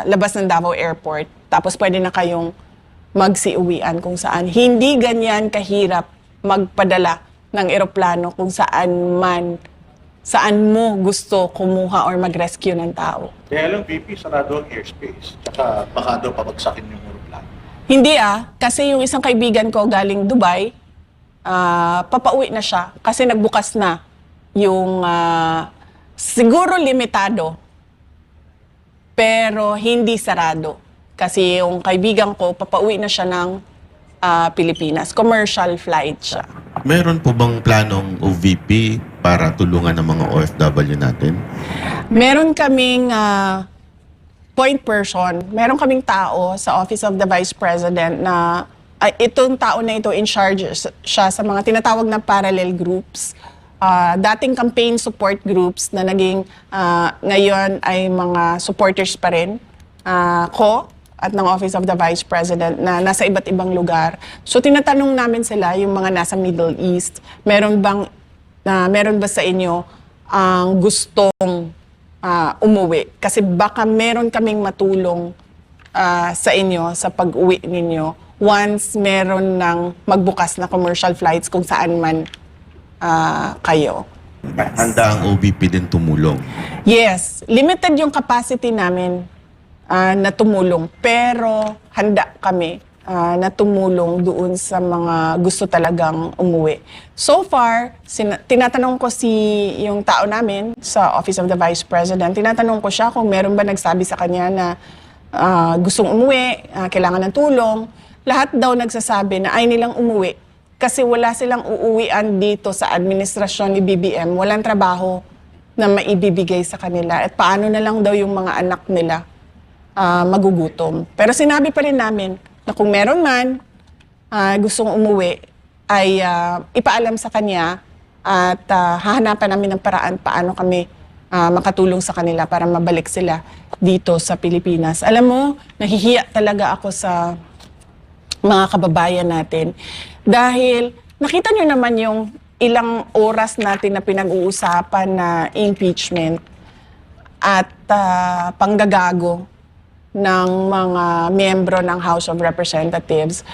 labas ng Davao Airport. Tapos pwede na kayong magsiuwian kung saan. Hindi ganyan kahirap magpadala ng eroplano kung saan mo gusto kumuha or mag-rescue ng tao. Kaya lang, VP, sarado ang airspace. Tsaka baka daw pabagsakin yung aeroplano. Hindi kasi yung isang kaibigan ko galing Dubai, papauwi na siya kasi nagbukas na yung siguro limitado pero hindi sarado. Kasi yung kaibigan ko, papauwi na siya ng Pilipinas. Commercial flight siya. Meron po bang planong OVP para tulungan ng mga OFW natin? Meron kaming point person, meron kaming tao sa Office of the Vice President na itong tao na ito in charge siya sa mga tinatawag na parallel groups. Dating campaign support groups na naging ngayon ay mga supporters pa rin ko at ng Office of the Vice President na nasa iba't ibang lugar. So tinatanong namin sila, yung mga nasa Middle East, meron ba sa inyo ang gustong umuwi? Kasi baka meron kaming matulong sa inyo sa pag-uwi ninyo once meron ng magbukas na commercial flights kung saan man kayo. Handa ang OVP din tumulong. Yes, limited yung capacity namin na tumulong, pero handa kami na tumulong doon sa mga gusto talagang umuwi. So far, tinatanong ko yung tao namin sa Office of the Vice President, tinatanong ko siya kung meron ba nagsabi sa kanya na gustong umuwi, kailangan ng tulong. Lahat daw nagsasabi na ay nilang umuwi kasi wala silang uuwian dito sa administrasyon ni BBM, walang trabaho na maibibigay sa kanila at paano na lang daw yung mga anak nila magugutom. Pero sinabi pa rin namin na kung meron man gustong umuwi, ay ipaalam sa kanya at hahanapan namin ng paraan paano kami makatulong sa kanila para mabalik sila dito sa Pilipinas. Alam mo, nahihiya talaga ako sa mga kababayan natin dahil nakita nyo naman yung ilang oras natin na pinag-uusapan na impeachment at panggagago ng mga miyembro ng House of Representatives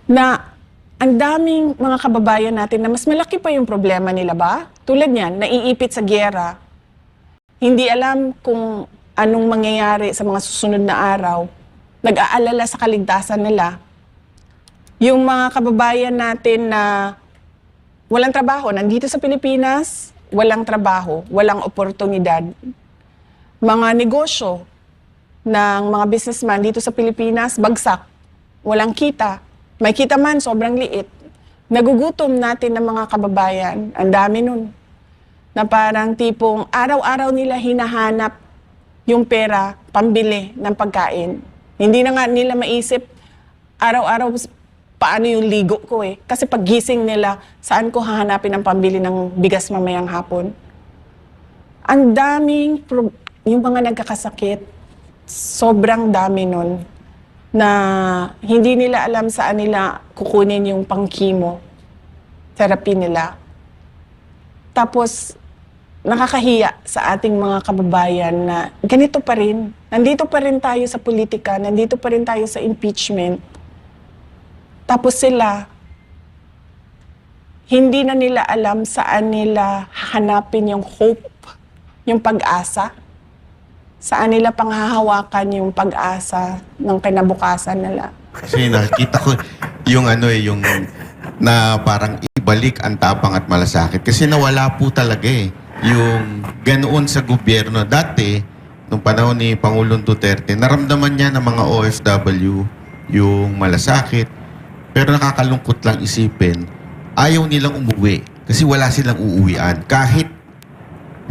na ang daming mga kababayan natin na mas malaki pa yung problema nila ba? Tulad niyan, naiipit sa giyera. Hindi alam kung anong mangyayari sa mga susunod na araw. Nag-aalala sa kaligtasan nila. Yung mga kababayan natin na walang trabaho, nandito sa Pilipinas, walang trabaho, walang oportunidad. Mga negosyo ng mga businessman dito sa Pilipinas, bagsak. Walang kita. May kita man, sobrang liit. Nagugutom natin ng mga kababayan. Ang dami nun. Na parang tipong araw-araw nila hinahanap yung pera, pambili ng pagkain. Hindi na nga nila maisip araw-araw paano yung ligo ko eh. Kasi paggising nila, saan ko hahanapin ang pambili ng bigas mamayang hapon? Ang daming, yung mga nagkakasakit, sobrang dami nun na hindi nila alam saan nila kukunin yung pang-chemo therapy nila. Tapos, nakakahiya sa ating mga kababayan na ganito pa rin. Nandito pa rin tayo sa politika, nandito pa rin tayo sa impeachment. Tapos sila, hindi na nila alam saan nila hahanapin yung hope, yung pag-asa. Saan nila panghahawakan yung pag-asa ng kinabukasan nila. Kasi nakikita ko yung yung na parang ibalik ang tapang at malasakit. Kasi nawala po talaga yung ganoon sa gobyerno. Dati, nung panahon ni Pangulong Duterte, naramdaman niya ng mga OFW yung malasakit. Pero nakakalungkot lang isipin, ayaw nilang umuwi kasi wala silang uuwian. Kahit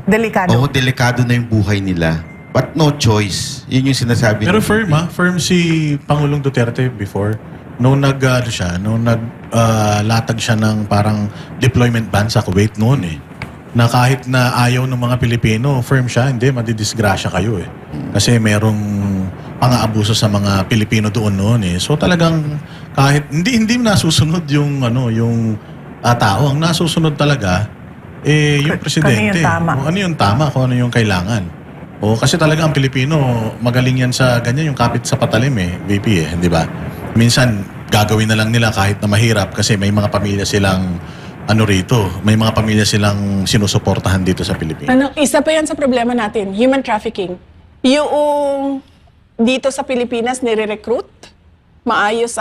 Delikado. delikado na yung buhay nila. But no choice. Yun yung sinasabi. Pero ng firm VP. firm si Pangulong Duterte before. Nung latag siya ng parang deployment ban sa Kuwait noon na kahit na ayaw ng mga Pilipino, firm siya, hindi, madidisgrasya kayo Kasi merong pang-aabuso sa mga Pilipino doon noon So talagang kahit hindi nasusunod yung tao, ang nasusunod talaga yung presidente. Kung ano yung tama. Kung ano yung kailangan. Kasi talaga ang Pilipino, magaling yan sa ganyan, yung kapit sa patalim VP di ba? Minsan, gagawin na lang nila kahit na mahirap kasi may mga pamilya silang may mga pamilya silang sinusuportahan dito sa Pilipinas. Isa pa yan sa problema natin, human trafficking. Yung dito sa Pilipinas nire-recruit, maayos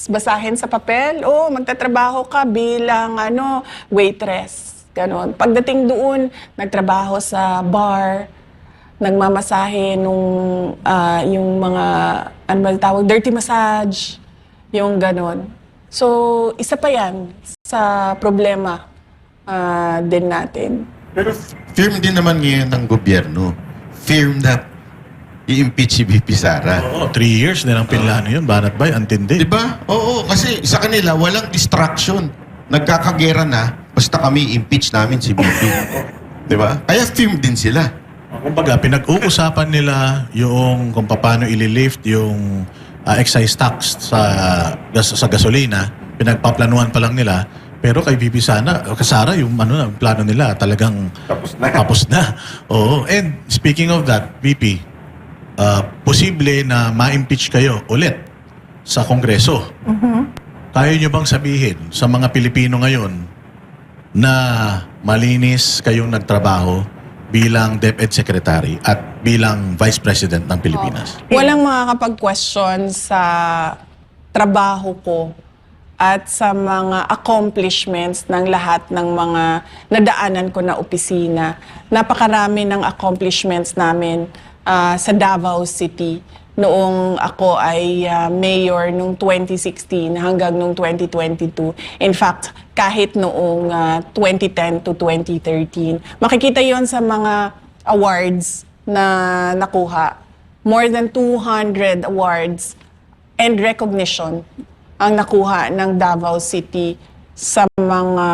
basahin sa papel, magtatrabaho ka bilang waitress. Ganon. Pagdating doon, nagtrabaho sa bar, nagmamasahe yung mga, tawag, dirty massage, Yung ganon. So, isa pa yan sa problema din natin. Pero firm din naman ngayon ng gobyerno. Firm na i-impeach si VP Sara. Oo, 3 years din ang pinlano yun. Banat bay, antindi. Di ba? Oo, kasi sa kanila walang distraction. Nagkakagera na, basta kami impeach namin si VP. Di ba? Kaya firm din sila. Kumbaga, pinag-uusapan nila yung kung paano ililift yung excise tax sa gasolina. Pinagpaplanuhan pa lang nila. Pero kay VP Sara, yung plano nila talagang tapos na. Oo. And speaking of that, VP, posible na ma-impeach kayo ulit sa Kongreso. Kaya nyo bang sabihin sa mga Pilipino ngayon na malinis kayong nagtrabaho bilang DepEd Secretary at bilang Vice President ng Pilipinas? Walang makakapag-question sa trabaho ko at sa mga accomplishments ng lahat ng mga nadaanan ko na opisina. Napakarami ng accomplishments namin sa Davao City noong ako ay mayor noong 2016 hanggang noong 2022. In fact, kahit noong 2010 to 2013. Makikita yon sa mga awards na nakuha. More than 200 awards and recognition ang nakuha ng Davao City sa mga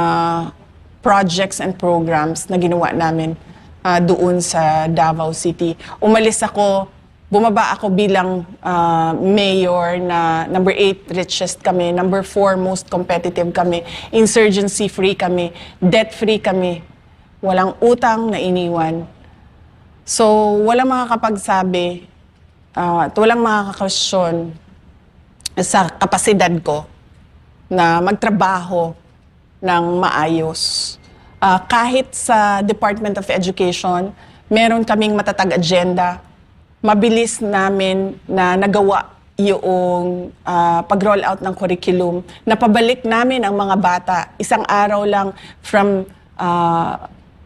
projects and programs na ginawa namin doon sa Davao City. Bumaba ako bilang mayor na number 8 richest kami, number 4 most competitive kami, insurgency-free kami, debt-free kami, walang utang na iniwan. So, walang makakapagsabi at walang makakakasyon sa kapasidad ko na magtrabaho ng maayos. Kahit sa Department of Education, meron kaming matatag agenda. Mabilis namin na nagawa yung pag-roll out ng curriculum. Napabalik namin ang mga bata. Isang araw lang from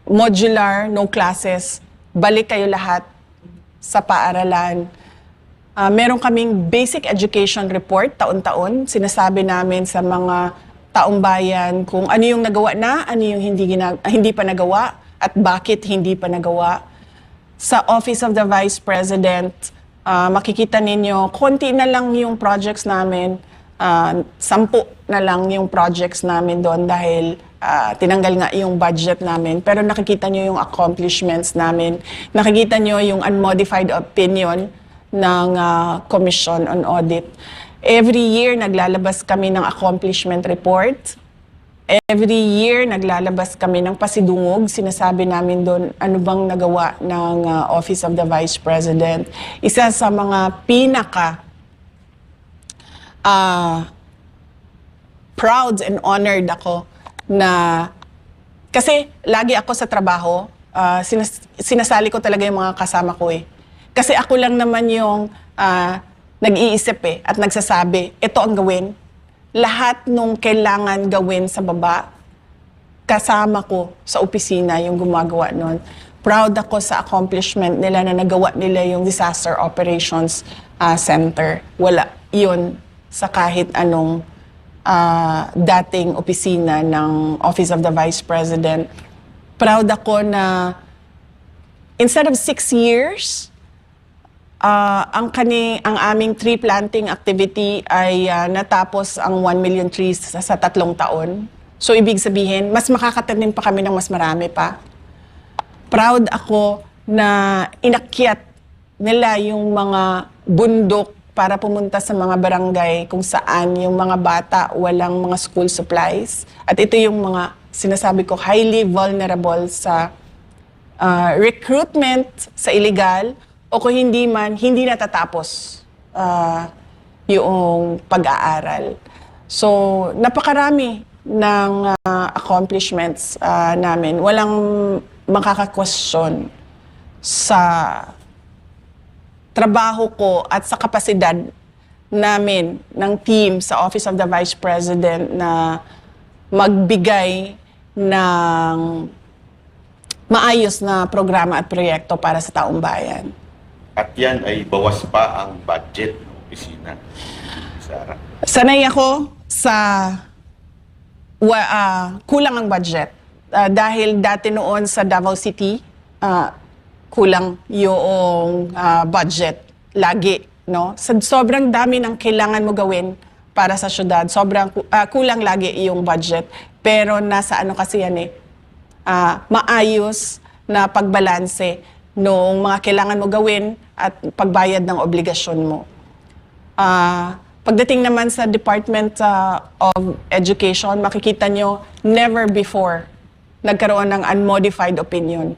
modular, no classes, balik kayo lahat sa paaralan. Meron kaming basic education report taon-taon. Sinasabi namin sa mga taong bayan kung ano yung nagawa na, ano yung hindi pa nagawa, at bakit hindi pa nagawa. Sa Office of the Vice President, makikita ninyo, konti na lang yung projects namin, 10 na lang yung projects namin doon dahil tinanggal nga yung budget namin. Pero nakikita nyo yung accomplishments namin. Nakikita nyo yung unmodified opinion ng Commission on Audit. Every year, naglalabas kami ng accomplishment report. Every year, naglalabas kami ng pasidungog. Sinasabi namin doon ano bang nagawa ng Office of the Vice President. Isa sa mga pinaka proud and honored ako na kasi lagi ako sa trabaho, sinasali ko talaga yung mga kasama ko eh. Kasi ako lang naman yung nag-iisip at nagsasabi, ito ang gawin. Lahat nung kailangan gawin sa baba, kasama ko sa opisina yung gumagawa nun. Proud ako sa accomplishment nila na nagawa nila yung Disaster Operations Center. Wala yun sa kahit anong dating opisina ng Office of the Vice President. Proud ako na instead of 6 years, ang aming tree planting activity ay natapos ang 1 million trees sa 3 taon. So, ibig sabihin, mas makakatanim pa kami ng mas marami pa. Proud ako na inakyat nila yung mga bundok para pumunta sa mga barangay kung saan yung mga bata walang mga school supplies. At ito yung mga sinasabi ko, highly vulnerable sa recruitment sa illegal, o kung hindi man, hindi natatapos yung pag-aaral. So, napakarami ng accomplishments namin. Walang makaka-question sa trabaho ko at sa kapasidad namin ng team sa Office of the Vice President na magbigay ng maayos na programa at proyekto para sa taong bayan. At yan ay bawas pa ang budget ng opisina, Sara. Sanay ako sa kulang ang budget. Dahil dati noon sa Davao City, kulang yung budget lagi, no? Sobrang dami ng kailangan mo gawin para sa syudad. Sobrang kulang lagi yung budget. Pero nasa ano kasi yan maayos na pagbalanse ng mga kailangan mo gawin at pagbayad ng obligasyon mo. Pagdating naman sa Department of Education, makikita nyo, never before nagkaroon ng unmodified opinion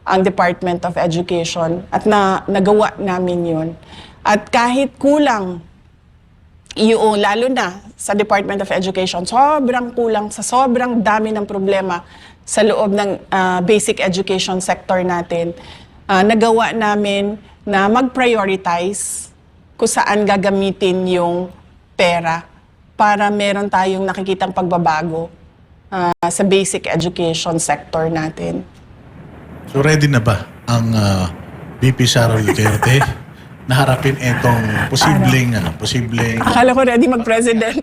ang Department of Education at nagawa namin yun. At kahit kulang yung, lalo na sa Department of Education, sobrang kulang sa sobrang dami ng problema sa loob ng basic education sector natin, nagawa namin na mag-prioritize kung saan gagamitin yung pera para meron tayong nakikitang pagbabago sa basic education sector natin. So ready na ba ang VP Sara Duterte na harapin itong posibleng Akala ko ready mag-president.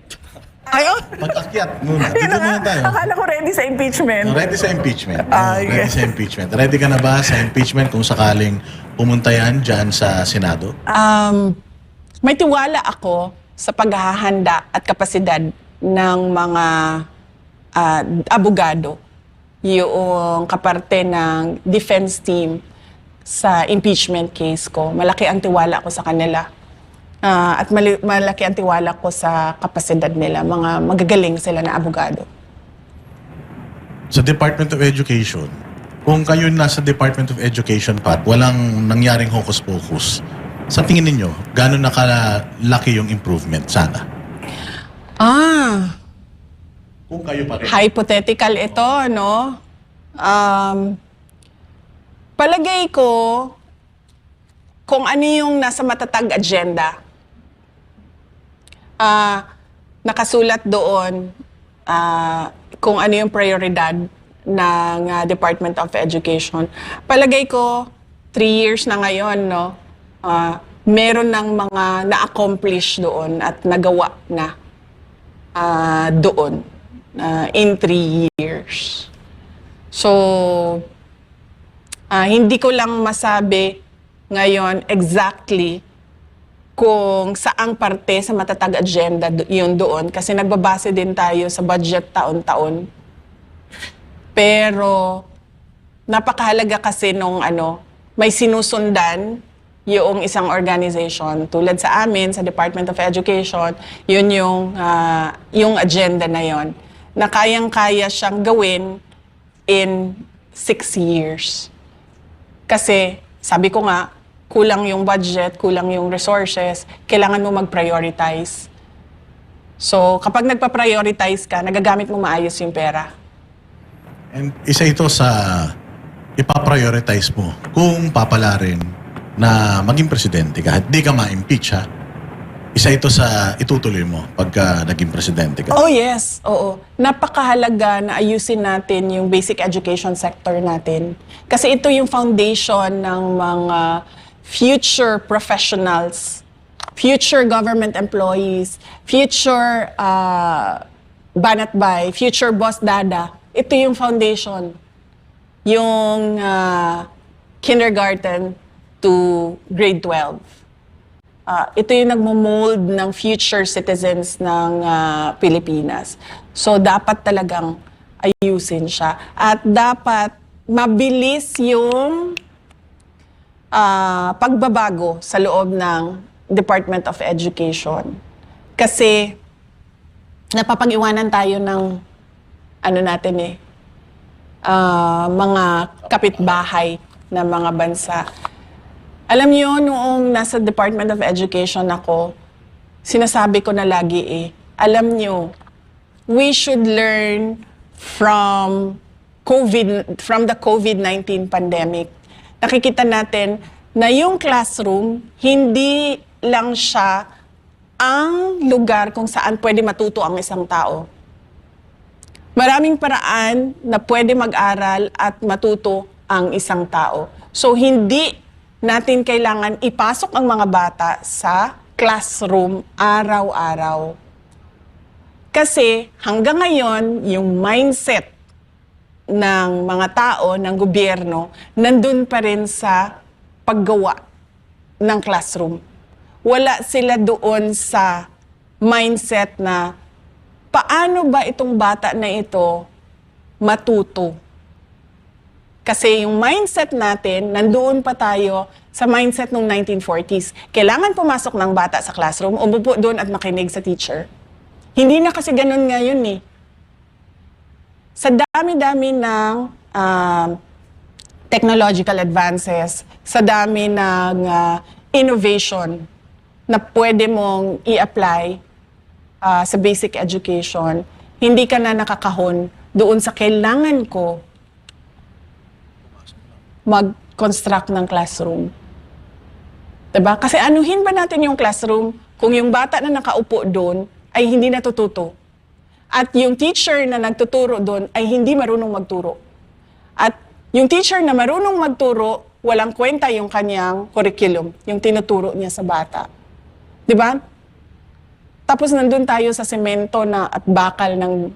Ayun! pag-akyat muna. Dito muna tayo. Akala ko ready sa impeachment. Ready sa impeachment. Okay. Ready sa impeachment. Ready ka na ba sa impeachment kung sakaling pumunta yan dyan sa Senado? May tiwala ako sa paghahanda at kapasidad ng mga abogado, yung kaparte ng defense team sa impeachment case ko. Malaki ang tiwala ko sa kanila. At malaki ang tiwala ko sa kapasidad nila. Mga magagaling sila na abogado. Sa Department of Education, kung kayo nasa Department of Education pa at walang nangyaring hocus-pocus, sa tingin ninyo, gano'n nakalaki yung improvement sana? Kung kayo pa rin. Hypothetical ito, no? Palagay ko, kung ano yung nasa matatag agenda, nakasulat doon kung ano yung prioridad ng Department of Education. Palagay ko, 3 years na ngayon, no? Meron ng mga na-accomplish doon at nagawa na doon in 3 years. So, hindi ko lang masabi ngayon exactly kung saang parte sa matatag agenda yun doon kasi nagbabase din tayo sa budget taon-taon. Pero napakahalaga kasi nung may sinusundan yung isang organization tulad sa amin sa Department of Education, yun yung agenda na yon na kayang-kaya siyang gawin in 6 years. Kasi sabi ko nga, kulang yung budget, kulang yung resources, kailangan mo mag-prioritize. So, kapag nagpa-prioritize ka, nagagamit mo maayos yung pera. And isa ito sa ipaprioritize mo kung papalarin na maging presidente ka at di ka ma-impeach ha. Isa ito sa itutuloy mo pagka naging presidente ka. Oh yes, oo. Napakahalaga na ayusin natin yung basic education sector natin. Kasi ito yung foundation ng mga future professionals, future government employees, future banatbay, future boss dada. Ito yung foundation. Yung kindergarten to grade 12. Ito yung nagmo-mold ng future citizens ng Pilipinas. So, dapat talagang ayusin siya. At dapat mabilis yung pagbabago sa loob ng Department of Education. Kasi, napapag-iwanan tayo ng mga kapitbahay na mga bansa. Alam niyo, noong nasa Department of Education ako, sinasabi ko na lagi alam niyo, we should learn from the COVID-19 pandemic. Nakikita natin na yung classroom, hindi lang siya ang lugar kung saan pwede matuto ang isang tao. Maraming paraan na pwede mag-aral at matuto ang isang tao. So, hindi natin kailangan ipasok ang mga bata sa classroom araw-araw. Kasi hanggang ngayon, yung mindset ng mga tao, ng gobyerno, nandun pa rin sa paggawa ng classroom. Wala sila doon sa mindset na paano ba itong bata na ito matuto. Kasi yung mindset natin, nandoon pa tayo sa mindset ng 1940s. Kailangan pumasok ng bata sa classroom, umupo doon at makinig sa teacher. Hindi na kasi ganun ngayon eh. Sa dami-dami ng technological advances, sa dami ng innovation na pwede mong i-apply sa basic education, hindi ka na nakakahon doon sa kailangan ko mag-construct ng classroom. Diba? Kasi anuhin ba natin yung classroom kung yung bata na nakaupo doon ay hindi natututo? At yung teacher na nagtuturo doon ay hindi marunong magturo. At yung teacher na marunong magturo, walang kwenta yung kanyang curriculum, yung tinuturo niya sa bata. Di ba? Tapos nandun tayo sa semento na at bakal ng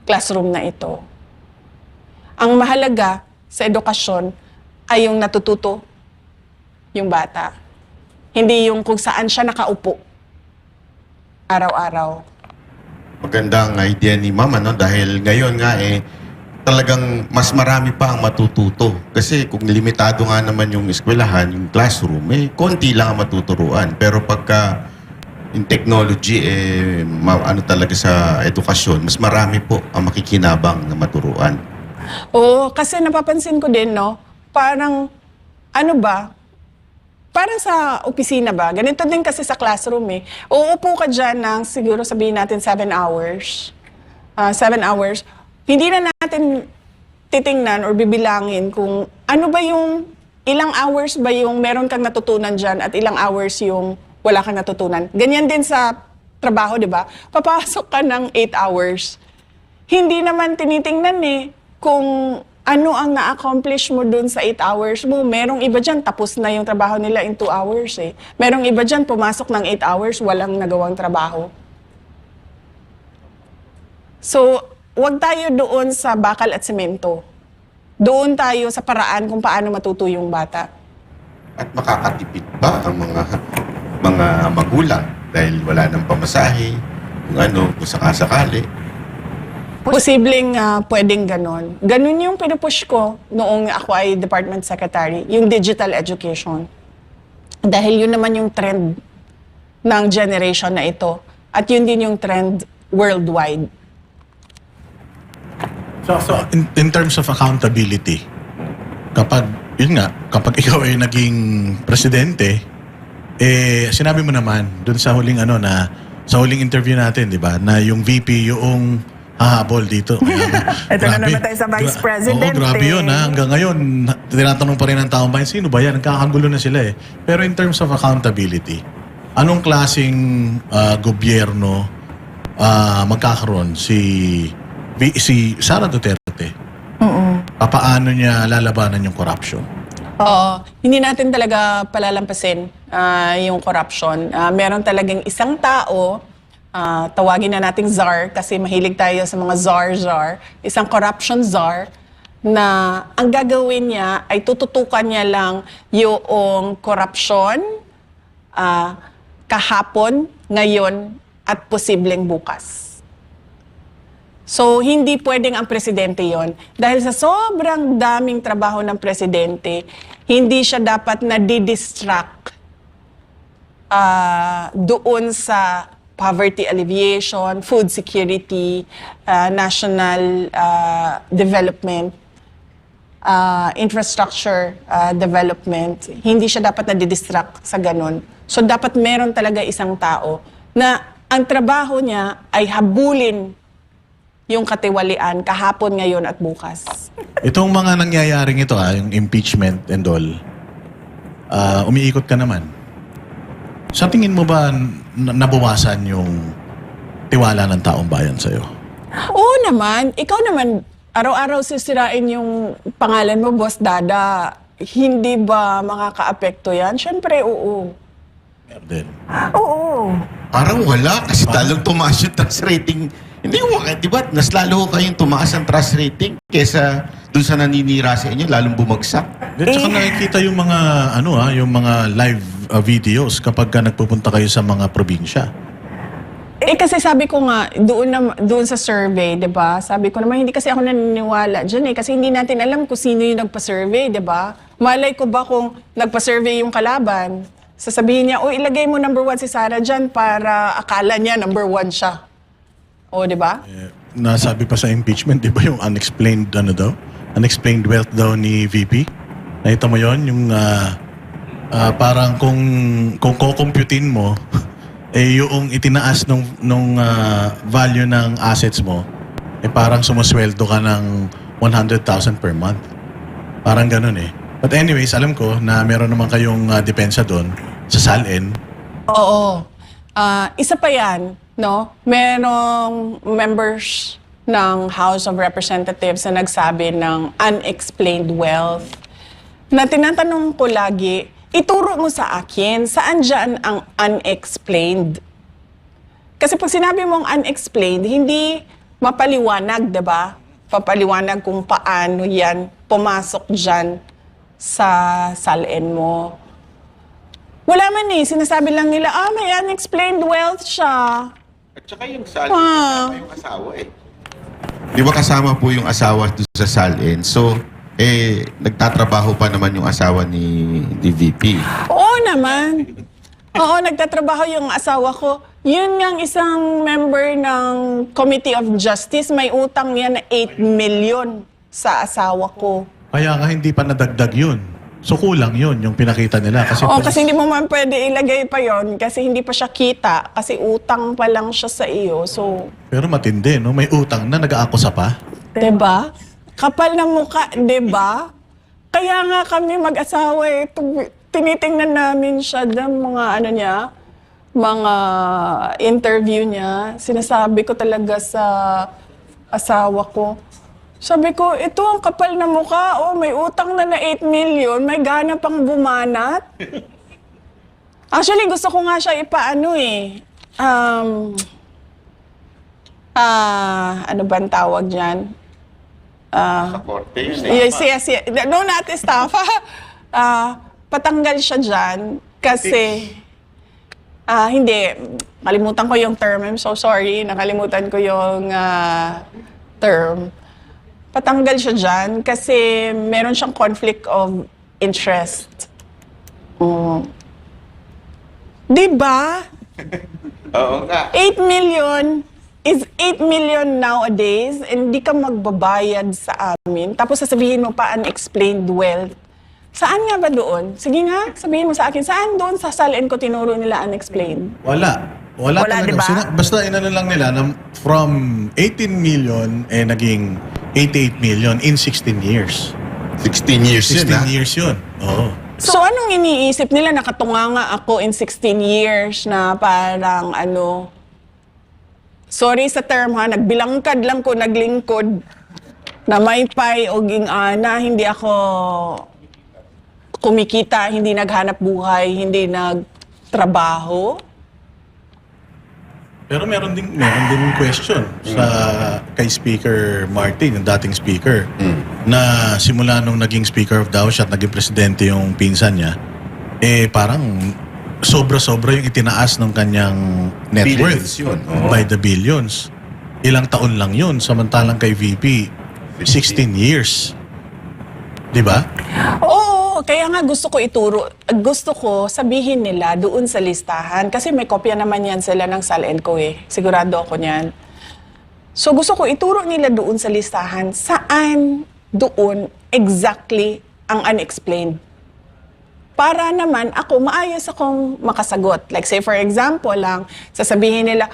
classroom na ito. Ang mahalaga sa edukasyon ay yung natututo yung bata. Hindi yung kung saan siya nakaupo araw-araw. Magandang idea ni Ma'am, ano? Dahil ngayon nga talagang mas marami pa ang matututo. Kasi kung limitado nga naman yung eskwelahan, yung classroom, konti lang ang matuturuan. Pero pagka yung technology, ano talaga sa edukasyon, mas marami po ang makikinabang na maturuan. Oo, kasi napapansin ko din, no? Parang, ano ba? Parang sa opisina ba? Ganito din kasi sa classroom eh. Uupo ka dyan ng siguro sabihin natin 7 hours. 7 hours. Hindi na natin titingnan or bibilangin kung ano ba yung, ilang hours ba yung meron kang natutunan dyan at ilang hours yung wala kang natutunan. Ganyan din sa trabaho, di ba? Papasok ka ng 8 hours. Hindi naman tinitingnan eh kung ano ang na-accomplish mo dun sa 8 hours mo. Merong iba dyan, tapos na yung trabaho nila in 2 hours eh. Merong iba dyan, pumasok ng 8 hours, walang nagawang trabaho. So, wag tayo doon sa bakal at semento. Doon tayo sa paraan kung paano matuto yung bata. At makakatipid ba ang mga magulang dahil wala nang pamasahe, kung sakasakali. Posibleng pwedeng ganon. Ganon yung pinupush ko noong ako ay department secretary, yung digital education. Dahil yun naman yung trend ng generation na ito. At yun din yung trend worldwide. So in terms of accountability, kapag ikaw ay naging presidente, sinabi mo naman dun sa huling sa huling interview natin, di ba, na yung VP yung hahabol dito. Ito na naman tayo sa Vice President. Oo, grabe yun. Hanggang ngayon, tinatanong pa rin ng taong bayan, sino ba yan? Nagkakagulo na sila eh. Pero in terms of accountability, anong klaseng gobyerno magkakaroon si Sara Duterte? Paano niya lalabanan yung corruption? Oo, hindi natin talaga palalampasin yung corruption. Meron talagang isang tao, tawagin na nating czar kasi mahilig tayo sa mga czar, isang corruption czar na ang gagawin niya ay tututukan niya lang yung corruption kahapon, ngayon at posibleng bukas. So, hindi pwedeng ang presidente yon. Dahil sa sobrang daming trabaho ng presidente, hindi siya dapat na di-distract doon sa poverty alleviation, food security, national development, infrastructure development. Hindi siya dapat na di-distract sa ganun. So, dapat meron talaga isang tao na ang trabaho niya ay habulin yung katiwalian kahapon, ngayon at bukas. Itong mga nangyayaring ito, yung impeachment and all, umiikot ka naman. Sa tingin mo ba nabawasan yung tiwala ng taong bayan sa'yo? Oo naman. Ikaw naman, araw-araw sisirain yung pangalan mo, Boss Dada. Hindi ba makaka-apekto yan? Siyempre, oo. Meron din. Oo. Parang wala kasi talong tumaas yung trust rating. Hindi mo, di ba? Mas lalo kayong tumaas ang trust rating kesa dun sa naninira sa inyo, lalong bumagsak. At saka nakikita yung mga, yung mga live videos kapag ka nagpupunta kayo sa mga probinsya. Kasi sabi ko nga, doon sa survey, di ba? Sabi ko naman, hindi kasi ako naniniwala dyan kasi hindi natin alam kung sino yung nagpa-survey, di ba? Malay ko ba kung nagpa-survey yung kalaban, sasabihin niya, ilagay mo number 1 si Sarah dyan para akala niya number 1 siya. O, di ba? Nasabi pa sa impeachment, di ba, yung unexplained, unexplained wealth daw ni VP? Nakita mo yon yung parang kung kukumputin mo, yung itinaas nung value ng assets mo, parang sumusweldo ka ng 100,000 per month. Parang ganun eh. But anyways, alam ko na meron naman kayong depensa doon sa SALN. Oo. Isa pa yan, no? Merong members ng House of Representatives na nagsabi ng unexplained wealth. Na tinatanong ko lagi, ituro mo sa akin, saan dyan ang unexplained? Kasi pag sinabi mong unexplained, hindi mapaliwanag, di ba? Papaliwanag kung paano yan pumasok dyan sa SALN mo. Wala man sinasabi lang nila, may unexplained wealth siya. At saka yung salin, kasama yung asawa eh. Di ba kasama po yung asawa doon sa SALN? So, nagtatrabaho pa naman yung asawa ni VP. Oo naman. Oo, nagtatrabaho yung asawa ko. Yun ngang isang member ng Committee of Justice, may utang niya na 8 million sa asawa ko. Kaya nga hindi pa nadagdag yun. So kulang yun, yung pinakita nila. Kasi Kasi hindi mo man pwede ilagay pa yon kasi hindi pa siya kita, kasi utang pa lang siya sa iyo. So, pero matindi, no? May utang na, nag-aakusa pa. 'di ba? Kapal na mukha, 'di ba? Kaya nga kami mag-asawa tinitingnan namin siya ng mga mga interview niya. Sinasabi ko talaga sa asawa ko. Sabi ko, ito ang kapal na mukha. May utang na 8 million. May gana pang bumanat. Actually, gusto ko nga siya ipaano ano ba ang tawag dyan? Sa korte yun eh. Yes. No, not estafa. Patanggal siya dyan kasi hindi. Nakalimutan ko yung term. I'm so sorry. Nakalimutan ko yung term. Patanggal siya dyan kasi meron siyang conflict of interest. Diba? Oo nga. 8 million is 8 million nowadays and di ka magbabayad sa amin. Tapos sasabihin mo pa unexplained wealth. Saan nga ba doon? Sige nga, sabihin mo sa akin, saan doon sa SALN ko tinuro nila unexplained? Wala talaga. diba? Basta inano lang nila na from 18 million naging 88 million in 16 years. 16 years 16 yun, ha? years yun. Oo. So anong iniisip nila? Nakatunganga ako in 16 years na parang sorry sa term nagbilangkad lang ko, naglingkod na may pay o ging-ana, hindi ako kumikita, hindi naghanap buhay, hindi nagtrabaho. Pero meron din question sa kay Speaker Martin, yung dating speaker, na simula nung naging Speaker of the House at naging presidente yung pinsan niya, parang sobra-sobra yung itinaas ng kanyang net Billions worth yun, oo. by the billions. Ilang taon lang yun, samantalang kay VP, 16 years. Di ba? Oo, kaya nga gusto ko sabihin nila doon sa listahan. Kasi may kopya naman yan sila ng SALN ko Sigurado ako niyan. So gusto ko ituro nila doon sa listahan saan doon exactly ang unexplained. Para naman ako, maayos akong makasagot. Like say for example lang, sasabihin nila,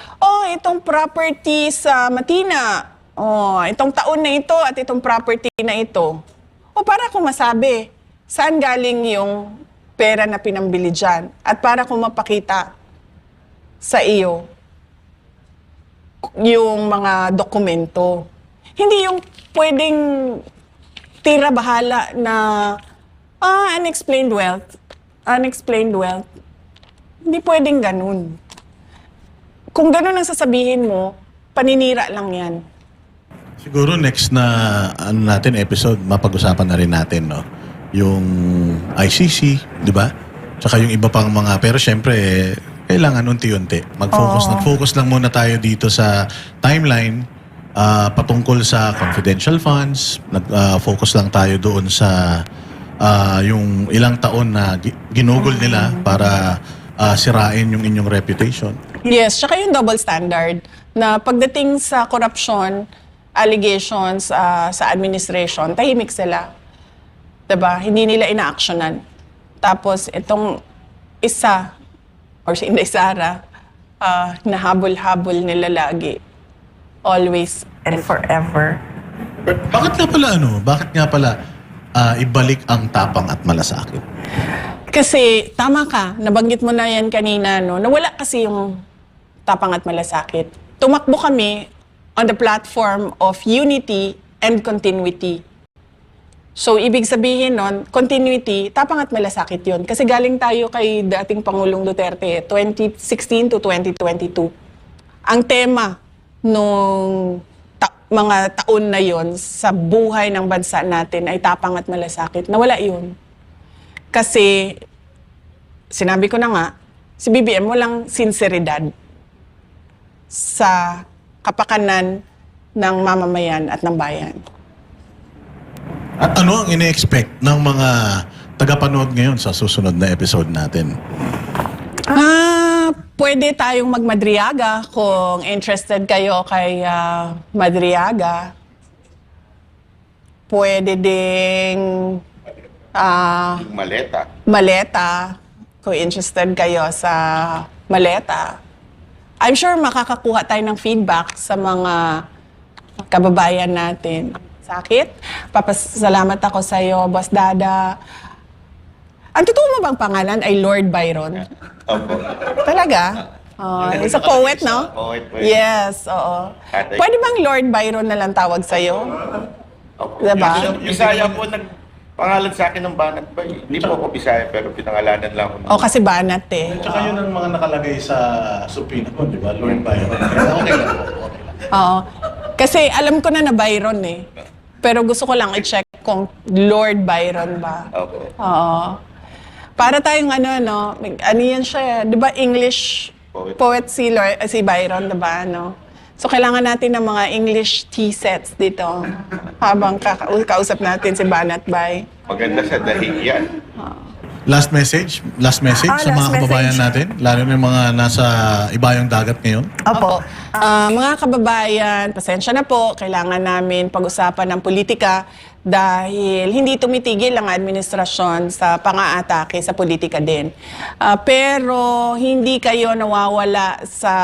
itong property sa Matina, itong taon na ito at itong property na ito. Para ko masabi, saan galing yung pera na pinambili dyan? At para ko mapakita sa iyo yung mga dokumento. Hindi yung pwedeng tira-bahala na unexplained wealth. Unexplained wealth. Hindi pwedeng ganun. kung gano'n ang sasabihin mo, paninira lang yan. Siguro next na episode, mapag-usapan na rin natin, no? Yung ICC, di ba? Tsaka yung iba pang mga, pero syempre, kailangan unti-unti. Nag-focus lang muna tayo dito sa timeline patungkol sa confidential funds. Nag-focus lang tayo doon sa yung ilang taon na ginugol nila para sirain yung inyong reputation. Yes, tsaka yung double standard na pagdating sa corruption, allegations sa administration, tahimik sila. Diba? Hindi nila ina-actionan. Tapos itong isa, or si Inday Sara, nahabol-habol nila lagi. Always. And forever. Bakit nga pala ibalik ang tapang at malasakit? Kasi tama ka, nabanggit mo na yan kanina, no? Nawala kasi yung tapang at malasakit. Tumakbo kami on the platform of unity and continuity. So, ibig sabihin nun, continuity, tapang at malasakit yun. Kasi galing tayo kay dating Pangulong Duterte, 2016 to 2022. Ang tema nung mga taon na yon sa buhay ng bansa natin ay tapang at malasakit. Nawala yun. Kasi, sinabi ko na nga, si BBM walang sinseridad sa kapakanan ng mamamayan at ng bayan. At ano ang ine-expect ng mga tagapanood ngayon sa susunod na episode natin? Pwede tayong magmadriaga kung interested kayo kay Madriaga. Pwede ding Yung maleta. Maleta, kung interested kayo sa Maleta. I'm sure makakakuha tayo ng feedback sa mga kababayan natin. Sakit? Papasalamat ako sa iyo, Boss Dada. Ang totoo mo bang pangalan ay Lord Byron? Opo. Talaga? Oh, he's a poet, no? Poet po. Yes, oo. Tatay. Pwede bang Lord Byron na lang tawag sa'yo? Opo. Diba? Yung Bisaya po nagpangalan sa akin ng Banat ba? Hindi po ako Bisaya pero pinangalanan lang ako. O kasi banat eh. Tsaka yun ang mga nakalagay sa supina ko, di ba? Lord Byron. Okay lang po. Okay lang. Oo. Kasi alam ko na Byron eh. Pero gusto ko lang i-check kung Lord Byron ba. Opo. Oo. Para tayong ano yan siya, di ba English poet si Byron, di ba, no? So kailangan natin ng mga English tea sets dito habang kausap natin si Banat Bay. Maganda sa dahil yan. Last message sa last mga kababayan message. natin, lalo na yung mga nasa ibayong dagat ngayon. Opo. Mga kababayan, pasensya na po, kailangan namin pag-usapan ng politika dahil hindi tumitigil ang administrasyon sa pang-aatake sa politika din. Pero hindi kayo nawawala sa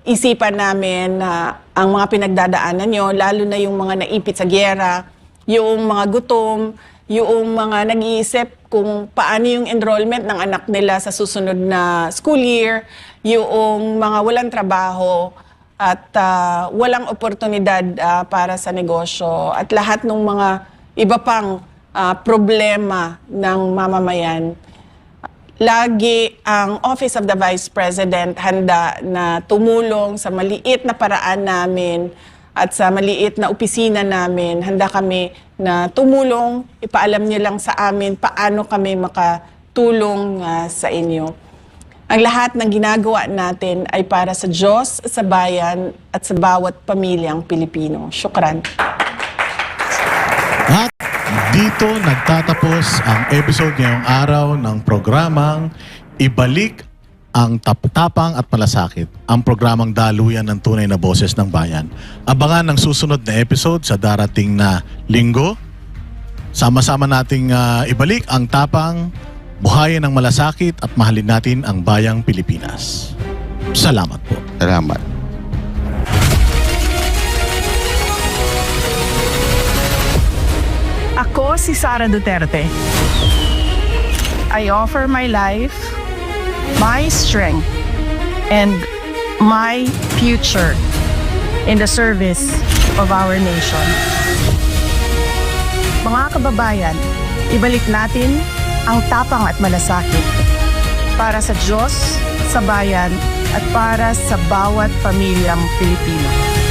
isipan namin na ang mga pinagdadaanan nyo, lalo na yung mga naipit sa gyera, yung mga gutom, yung mga nag-iisip kung paano yung enrollment ng anak nila sa susunod na school year, yung mga walang trabaho at walang oportunidad para sa negosyo at lahat ng mga iba pang problema ng mamamayan. Lagi ang Office of the Vice President handa na tumulong sa maliit na paraan namin at sa maliit na opisina namin. Handa kami na tumulong, ipaalam niyo lang sa amin paano kami makatulong sa inyo. Ang lahat ng ginagawa natin ay para sa Diyos, sa bayan at sa bawat pamilyang Pilipino. Syukran. At dito nagtatapos ang episode ngayong araw ng programang Ibalik ang Tapang at Malasakit, ang programang daluyan ng tunay na boses ng bayan. Abangan ang susunod na episode sa darating na linggo. Sama-sama nating ibalik ang tapang, buhayin ang malasakit at mahalin natin ang bayang Pilipinas. Salamat po. Salamat. Ako si Sara Duterte. I offer my life, my strength, and my future in the service of our nation. Mga kababayan, ibalik natin ang tapang at malasakit para sa Diyos, sa bayan, at para sa bawat pamilyang Pilipino.